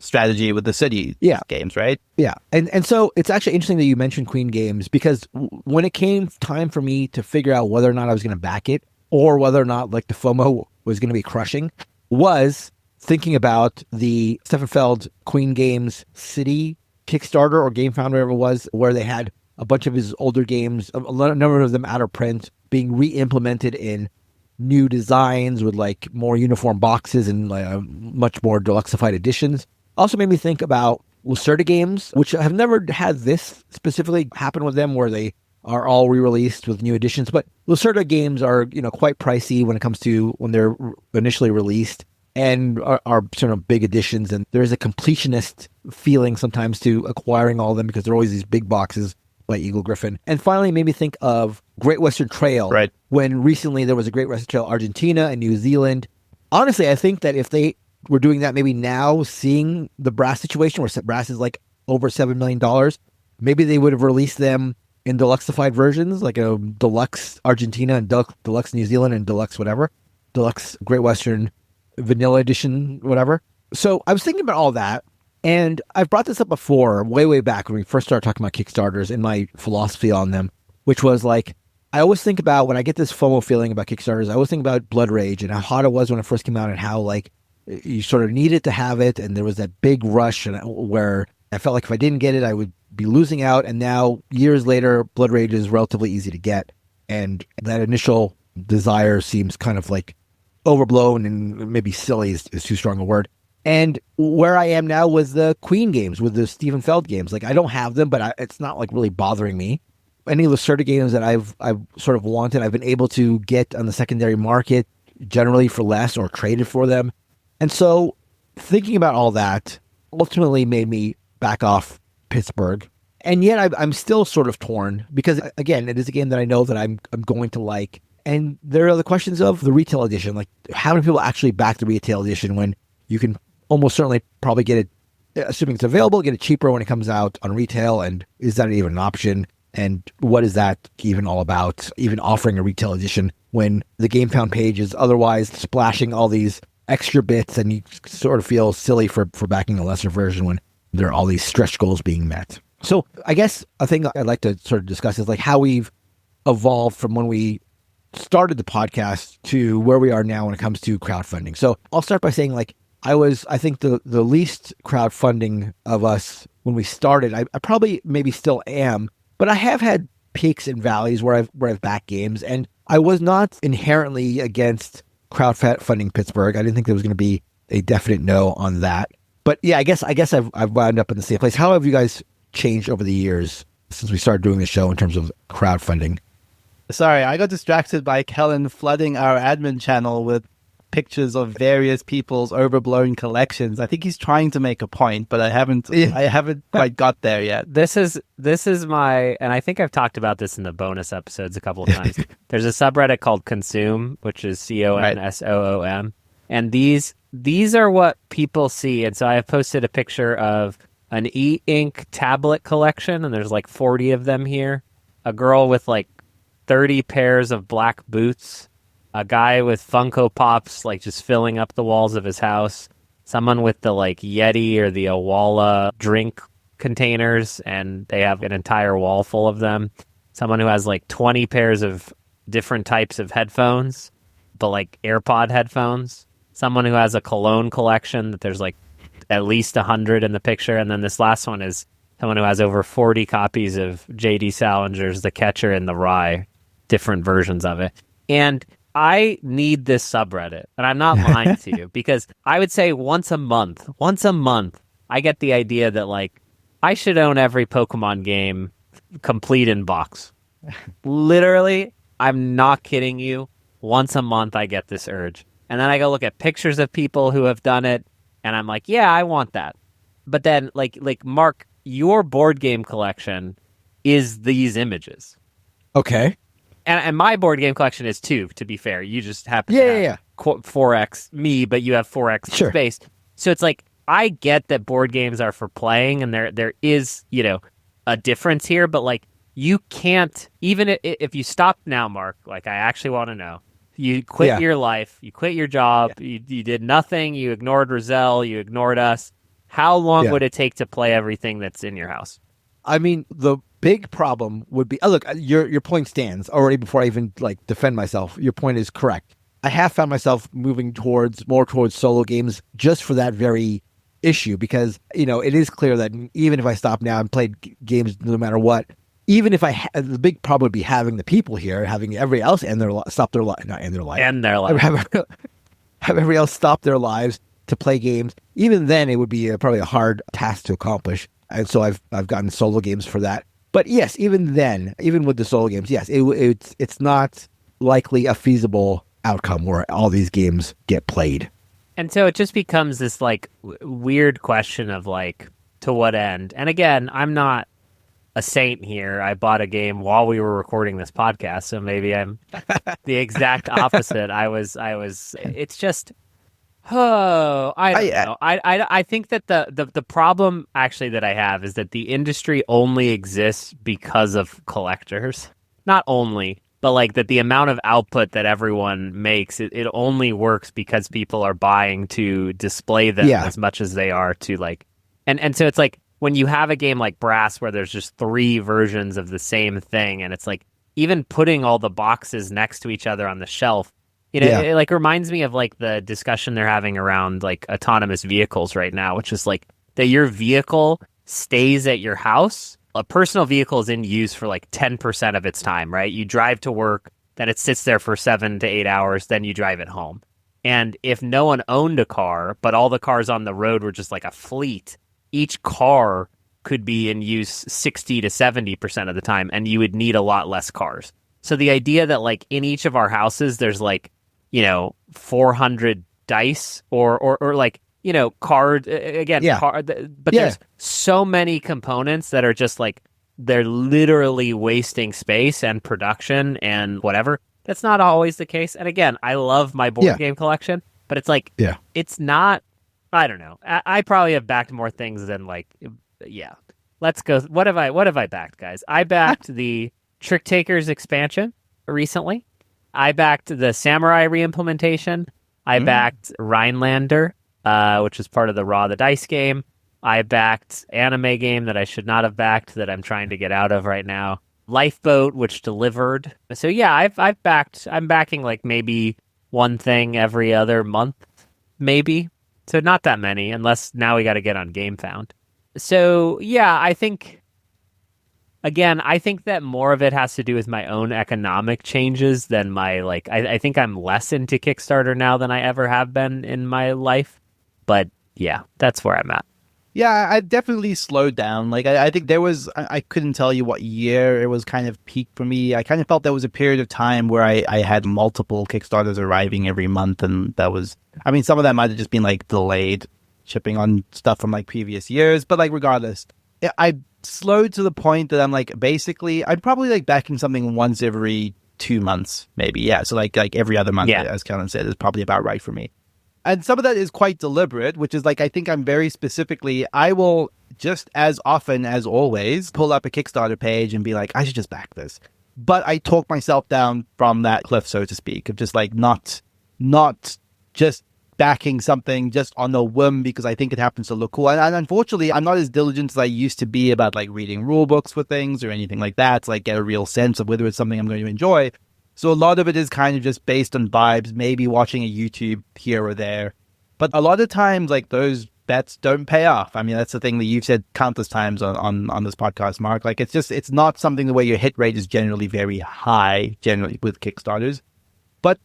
strategy with the City games, right? Yeah. And so it's actually interesting that you mentioned Queen Games because when it came time for me to figure out whether or not I was going to back it or whether or not like the FOMO was going to be crushing, was thinking about the Stefan Feld Queen Games City Kickstarter or Game Founder, whatever it was, where they had a bunch of his older games, a number of them out of print, being re-implemented in new designs with like more uniform boxes and much more deluxeified editions. Also made me think about Lacerda games, which have never had this specifically happen with them, where they are all re-released with new editions. But Lacerda games are, quite pricey when it comes to when they're initially released and are sort of big editions. And there's a completionist feeling sometimes to acquiring all of them because they're always these big boxes by Eagle Gryphon. And finally, it made me think of Great Western Trail, right? When recently there was a Great Western Trail Argentina and New Zealand. Honestly, I think that if they were doing that maybe now, seeing the Brass situation where Brass is like over $7 million, maybe they would have released them in deluxeified versions, like a deluxe Argentina and deluxe New Zealand and deluxe whatever, deluxe Great Western vanilla edition, whatever. So I was thinking about all that, and I've brought this up before, way back when we first started talking about Kickstarters and my philosophy on them, which was like, I always think about when I get this FOMO feeling about Kickstarters, I always think about Blood Rage and how hot it was when it first came out and how like you sort of needed to have it, and there was that big rush where I felt like if I didn't get it, I would be losing out. And now, years later, Blood Rage is relatively easy to get, and that initial desire seems kind of like overblown and maybe silly is too strong a word. And where I am now with the Queen games, with the Stefan Feld games, like I don't have them, but it's not like really bothering me. Any Lacerda games that I've sort of wanted, I've been able to get on the secondary market, generally for less or traded for them. And so thinking about all that ultimately made me back off Pittsburgh. And yet I'm still sort of torn because, again, it is a game that I know that I'm going to like. And there are the questions of the retail edition. Like, how many people actually back the retail edition when you can almost certainly probably get it, assuming it's available, get it cheaper when it comes out on retail? And is that even an option? And what is that even all about, even offering a retail edition when the GameFound page is otherwise splashing all these extra bits and you sort of feel silly for backing a lesser version when there are all these stretch goals being met? So I guess a thing I'd like to sort of discuss is like how we've evolved from when we started the podcast to where we are now when it comes to crowdfunding. So I'll start by saying like I think the least crowdfunding of us when we started. I probably maybe still am, but I have had peaks and valleys where I've backed games, and I was not inherently against crowdfunding Pittsburgh. I didn't think there was going to be a definite no on that. But yeah, I guess I've wound up in the same place. How have you guys changed over the years since we started doing the show in terms of crowdfunding? Sorry, I got distracted by Kellen flooding our admin channel with pictures of various people's overblown collections. I think he's trying to make a point, but I haven't quite got there yet. This is my, and I think I've talked about this in the bonus episodes a couple of times. There's a subreddit called Consume, which is CONSOOM. And these are what people see. And so I have posted a picture of an e-ink tablet collection, and there's like 40 of them here. A girl with like 30 pairs of black boots. A guy with Funko Pops, like just filling up the walls of his house. Someone with the like Yeti or the Awala drink containers, and they have an entire wall full of them. Someone who has like 20 pairs of different types of headphones, but like AirPod headphones. someone who has a cologne collection that there's like at least 100 in the picture. And then this last one is someone who has over 40 copies of J.D. Salinger's The Catcher in the Rye, different versions of it. And I need this subreddit, and I'm not lying to you, because I would say once a month, I get the idea that, like, I should own every Pokemon game complete in box. Literally, I'm not kidding you. Once a month, I get this urge. And then I go look at pictures of people who have done it, and I'm like, yeah, I want that. But then, like Mark, your board game collection is these images. Okay. And my board game collection is 2, to be fair. You just happen to have 4x me, but you have 4x space. So it's like, I get that board games are for playing, and there is, you know, a difference here, but like, you can't, even if you stop now, Mark, like, I actually want to know, you quit your life, you quit your job, you did nothing, you ignored Roselle, you ignored us. How long would it take to play everything that's in your house? I mean, the big problem would be, look, your point stands already before I even like defend myself. Your point is correct. I have found myself moving more towards solo games just for that very issue, because, you know, it is clear that even if I stop now and played games no matter what, even if the big problem would be having the people here, having everybody else have everybody else stop their lives to play games. Even then, it would be probably a hard task to accomplish. And so I've gotten solo games for that. But yes, even then, even with the solo games, yes, it's not likely a feasible outcome where all these games get played. And so it just becomes this like weird question of like, to what end? And again, I'm not a saint here. I bought a game while we were recording this podcast, so maybe I'm the exact opposite. It's just, I don't know. I think that the problem actually that I have is that the industry only exists because of collectors. Not only, but like that the amount of output that everyone makes, it only works because people are buying to display them as much as they are to like, and so it's like when you have a game like Brass where there's just 3 versions of the same thing, and it's like even putting all the boxes next to each other on the shelf, you know, it like reminds me of like the discussion they're having around like autonomous vehicles right now, which is like that your vehicle stays at your house. A personal vehicle is in use for like 10% of its time, right? You drive to work, then it sits there for 7 to 8 hours, then you drive it home. And if no one owned a car, but all the cars on the road were just like a fleet, each car could be in use 60 to 70% of the time, and you would need a lot less cars. So the idea that like in each of our houses, there's like, you know, 400 dice or like, you know, but there's so many components that are just like, they're literally wasting space and production and whatever. That's not always the case. And again, I love my board game collection, but it's like, it's not, I don't know. I probably have backed more things than like, let's go. What have I backed, guys? I backed the Trick Takers expansion recently. I backed the Samurai reimplementation. I backed Rhinelander, which is part of the Raw the Dice game. I backed anime game that I should not have backed that I'm trying to get out of right now. Lifeboat, which delivered. So yeah, I'm backing like maybe one thing every other month, maybe. So not that many, unless now we got to get on GameFound. So yeah, I think that more of it has to do with my own economic changes than my like. I think I'm less into Kickstarter now than I ever have been in my life. But yeah, that's where I'm at. Yeah, I definitely slowed down. Like, I think there was, I couldn't tell you what year it was kind of peaked for me. I kind of felt there was a period of time where I had multiple Kickstarters arriving every month. And that was, I mean, some of that might have just been like delayed shipping on stuff from like previous years. But like, regardless, I slowed to the point that I'm like, basically, I'd probably like backing something once every 2 months, maybe. Yeah. So like every other month, as Kellen said, is probably about right for me. And some of that is quite deliberate, which is like, I think I'm very specifically, I will just as often as always pull up a Kickstarter page and be like, I should just back this. But I talk myself down from that cliff, so to speak, of just like not just backing something just on a whim because I think it happens to look cool. And unfortunately, I'm not as diligent as I used to be about like reading rule books for things or anything like that to like get a real sense of whether it's something I'm going to enjoy. So a lot of it is kind of just based on vibes, maybe watching a YouTube here or there. But a lot of times, like, those bets don't pay off. I mean, that's the thing that you've said countless times on this podcast, Mark. Like, it's not something the way your hit rate is generally very high, generally with Kickstarters. But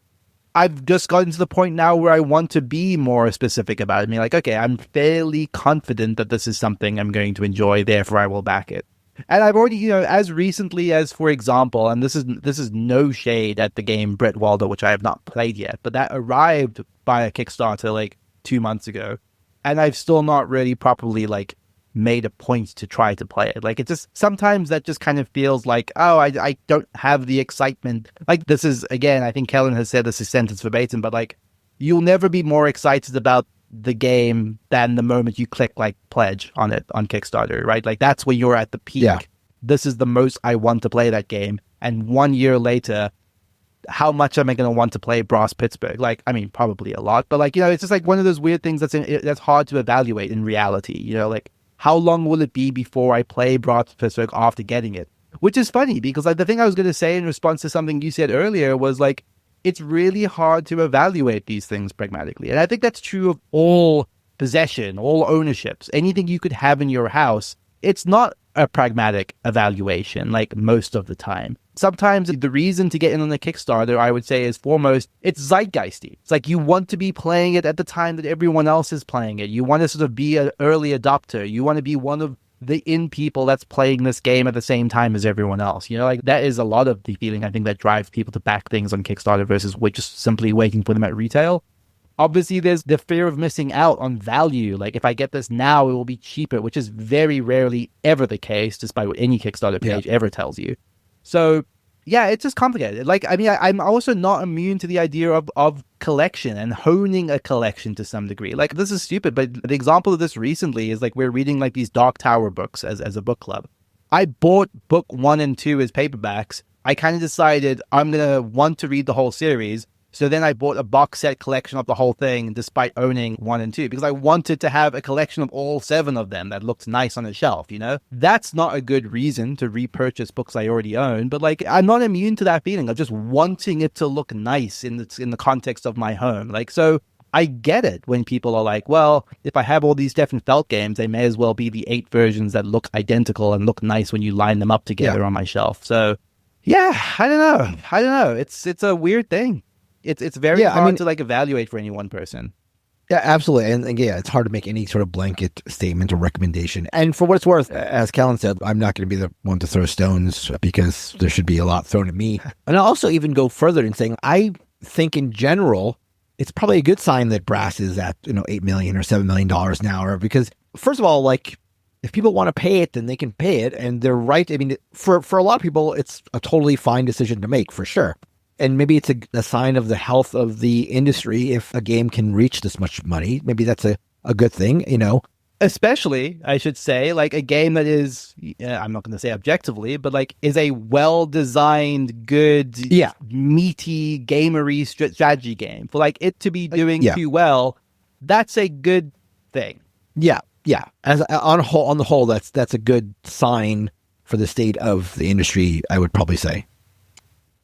I've just gotten to the point now where I want to be more specific about it. I mean, like, okay, I'm fairly confident that this is something I'm going to enjoy, therefore I will back it. And I've already, as recently as, for example, and this is no shade at the game Brett Waldo, which I have not played yet, but that arrived by a Kickstarter like 2 months ago, and I've still not really properly like made a point to try to play it. Like, it just, sometimes that just kind of feels like, oh, I don't have the excitement. Like, this is, again, I think Kellen has said this is sentence verbatim, but like, you'll never be more excited about the game than the moment you click like pledge on it on Kickstarter, right? Like, that's when you're at the peak. Yeah. This is the most I want to play that game. And 1 year later, how much am I going to want to play Brass Pittsburgh? Like, I mean, probably a lot, but like, it's just like one of those weird things that's hard to evaluate in reality. Like, how long will it be before I play Brass Pittsburgh after getting it? Which is funny because like the thing I was going to say in response to something you said earlier was like, it's really hard to evaluate these things pragmatically. And I think that's true of all possession, all ownerships, anything you could have in your house. It's not a pragmatic evaluation like most of the time. Sometimes the reason to get in on the Kickstarter, I would say, is foremost, it's zeitgeisty. It's like you want to be playing it at the time that everyone else is playing it. You want to sort of be an early adopter. You want to be one of the people that's playing this game at the same time as everyone else. Like, that is a lot of the feeling I think that drives people to back things on Kickstarter versus just simply waiting for them at retail. Obviously, there's the fear of missing out on value. Like, if I get this now, it will be cheaper, which is very rarely ever the case, despite what any Kickstarter page ever tells you. So, yeah, it's just complicated. Like, I mean, I'm also not immune to the idea of collection and honing a collection to some degree. Like, this is stupid, but the example of this recently is like we're reading like these Dark Tower books as a book club. I bought book 1 and 2 as paperbacks. I kind of decided I'm going to want to read the whole series. So then I bought a box set collection of the whole thing despite owning 1 and 2 because I wanted to have a collection of all 7 of them that looked nice on a shelf, That's not a good reason to repurchase books I already own, but like I'm not immune to that feeling of just wanting it to look nice in the context of my home. Like, so I get it when people are like, well, if I have all these different felt games, they may as well be the 8 versions that look identical and look nice when you line them up together on my shelf. So yeah, I don't know. It's a weird thing. It's very hard to like evaluate for any one person. Yeah, absolutely. And yeah, it's hard to make any sort of blanket statement or recommendation. And for what it's worth, as Kellen said, I'm not going to be the one to throw stones because there should be a lot thrown at me. And I'll also even go further in saying, I think in general, it's probably a good sign that Brass is at, $8 million or $7 million now, or because first of all, like if people want to pay it, then they can pay it. And they're right. I mean, for a lot of people, it's a totally fine decision to make for sure. And maybe it's a sign of the health of the industry if a game can reach this much money. Maybe that's a good thing, Especially, I should say, like a game that is, I'm not going to say objectively, but like is a well-designed, good, meaty, gamery strategy game. For like it to be doing too well, that's a good thing. Yeah. As on the whole, that's a good sign for the state of the industry, I would probably say.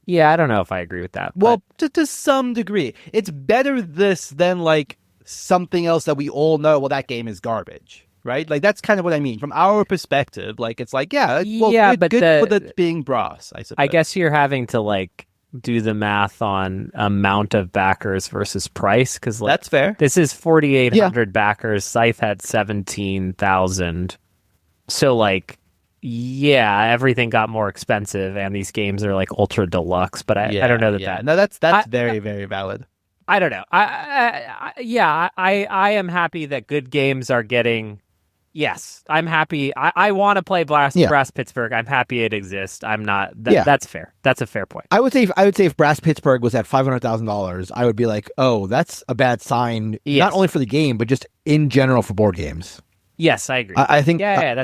Yeah, I don't know if I agree with that. Well, to some degree. It's better this than like something else that we all know, well, that game is garbage, right? Like, that's kind of what I mean. From our perspective, like, it's like, good for it being Brass, I suppose. I guess you're having to, like, do the math on amount of backers versus price, because like, that's fair. This is 4,800 backers. Scythe had 17,000. So, like, yeah, everything got more expensive, and these games are like ultra deluxe. But I don't know that. No, that's very, very valid. I don't know. I am happy that good games are getting. Yes, I'm happy. I want to play Brass Pittsburgh. I'm happy it exists. I'm not. That's fair. That's a fair point. I would say if Brass Pittsburgh was at $500,000, I would be like, oh, that's a bad sign. Yes. Not only for the game, but just in general for board games. Yes, I agree. I think. I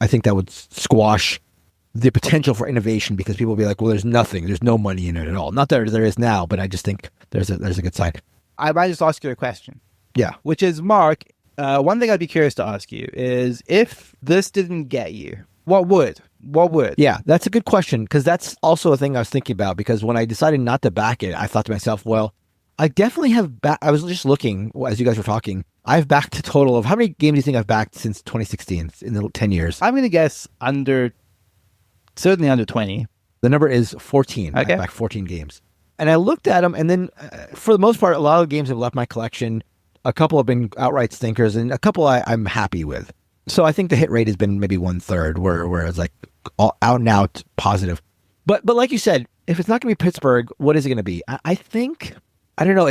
think that would squash the potential for innovation because people will be like, well, there's no money in it at all. Not that there is now, but I just think there's a good sign. I might just ask you a question. Yeah. Which is, Mark, one thing I'd be curious to ask you is if this didn't get you, what would? What would? Yeah, that's a good question, because that's also a thing I was thinking about, because when I decided not to back it, I thought to myself, well, I definitely have I was just looking as you guys were talking. I've backed a total of, how many games do you think I've backed since 2016 in the 10 years? I'm going to guess certainly under 20. The number is 14. Okay. I've backed 14 games. And I looked at them, and then for the most part, a lot of games have left my collection. A couple have been outright stinkers, and a couple I'm happy with. So I think the hit rate has been maybe 1/3, where it's like all out and out positive. But like you said, if it's not going to be Pittsburgh, what is it going to be? I think, I don't know.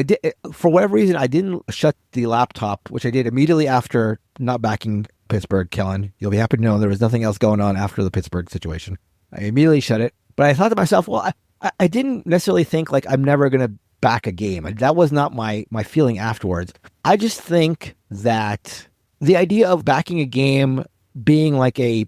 For whatever reason, I didn't shut the laptop, which I did immediately after not backing Pittsburgh. Kellen, you'll be happy to know there was nothing else going on after the Pittsburgh situation. I immediately shut it. But I thought to myself, well, I didn't necessarily think like I'm never going to back a game. That was not my feeling afterwards. I just think that the idea of backing a game being like a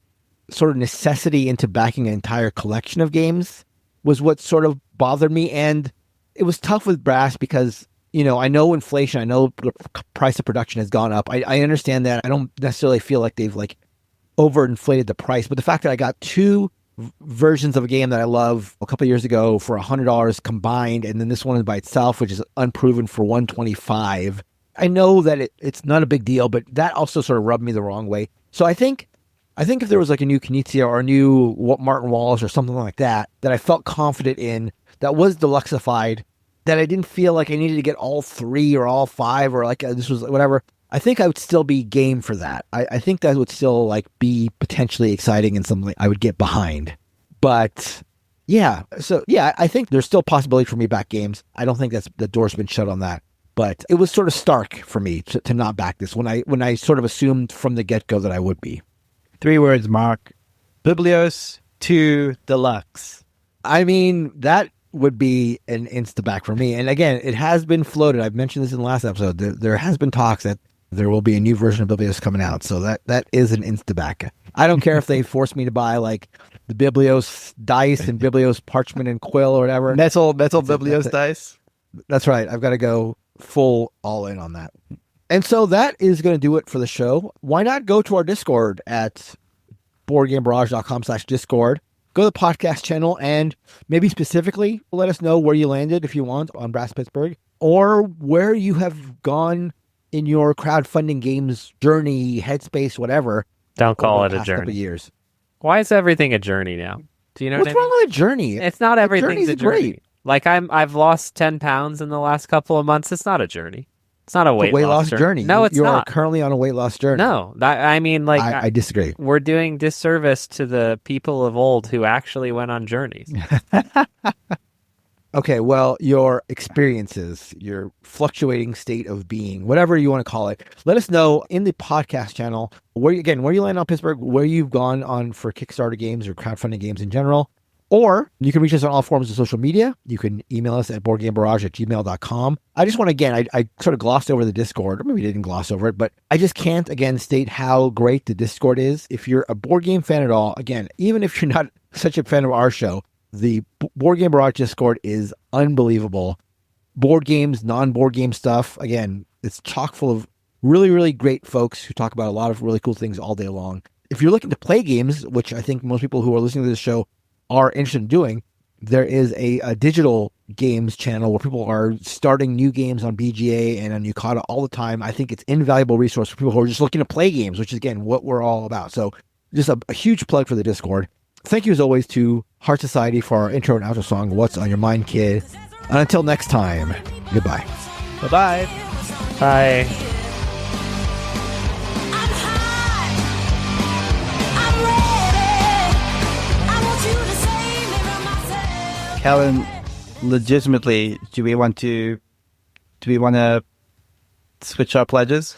sort of necessity into backing an entire collection of games was what sort of bothered me. And it was tough with Brass because, you know, I know inflation, I know the price of production has gone up. I understand that. I don't necessarily feel like they've like overinflated the price, but the fact that I got two versions of a game that I love a couple of years ago for $100 combined, and then this one by itself, which is unproven, for $125. I know that it's not a big deal, but that also sort of rubbed me the wrong way. So I think if there was like a new Knizia or a new Martin Wallace or something like that I felt confident in, that was deluxeified, that I didn't feel like I needed to get all 3 or all 5 or like this was whatever, I think I would still be game for that. I think that would still like be potentially exciting and something I would get behind. But yeah, so yeah, I think there's still possibility for me back games. I don't think the door's been shut on that. But it was sort of stark for me to not back this when I sort of assumed from the get-go that I would be. 3 words, Mark. Biblios 2 Deluxe. I mean, that would be an insta-back for me. And again, it has been floated. I've mentioned this in the last episode. There has been talks that there will be a new version of Biblios coming out. So that is an insta-back. I don't care if they force me to buy like the Biblios dice and Biblios parchment and quill or whatever. Metal Biblios dice. That's right. I've got to go full all in on that. And so that is going to do it for the show. Why not go to our Discord at boardgamebarrage.com/Discord. Go to the podcast channel and maybe specifically let us know where you landed if you want on Brass Pittsburgh, or where you have gone in your crowdfunding games journey, headspace, whatever. Don't call it a journey. Couple years. Why is everything a journey now? Do you know what's what I mean? wrong with a journey? It's not everything's a journey. Great. Like I've lost 10 pounds in the last couple of months. It's not a journey. It's not a weight loss journey. No, it's not. You not. are currently on a weight loss journey. No, I mean, like I disagree. We're doing disservice to the people of old who actually went on journeys. Okay, well, your experiences, your fluctuating state of being, whatever you want to call it, let us know in the podcast channel where you land on Pittsburgh, where you've gone on for Kickstarter games or crowdfunding games in general. Or you can reach us on all forms of social media. You can email us at boardgamebarrage@gmail.com. I just want to, again, I sort of glossed over the Discord, or maybe didn't gloss over it, but I just can't, again, state how great the Discord is. If you're a board game fan at all, again, even if you're not such a fan of our show, the Board Game Barrage Discord is unbelievable. Board games, non-board game stuff, again, it's chock full of really, really great folks who talk about a lot of really cool things all day long. If you're looking to play games, which I think most people who are listening to this show are interested in doing, there is a digital games channel where people are starting new games on BGA and on Yucata all the time. I think it's an invaluable resource for people who are just looking to play games, which is, again, what we're all about. So just a huge plug for the Discord. Thank you, as always, to Heart Society for our intro and outro song, What's on Your Mind, Kid? And until next time, goodbye. Bye-bye. Bye. Kellen, legitimately, do we want to switch our pledges?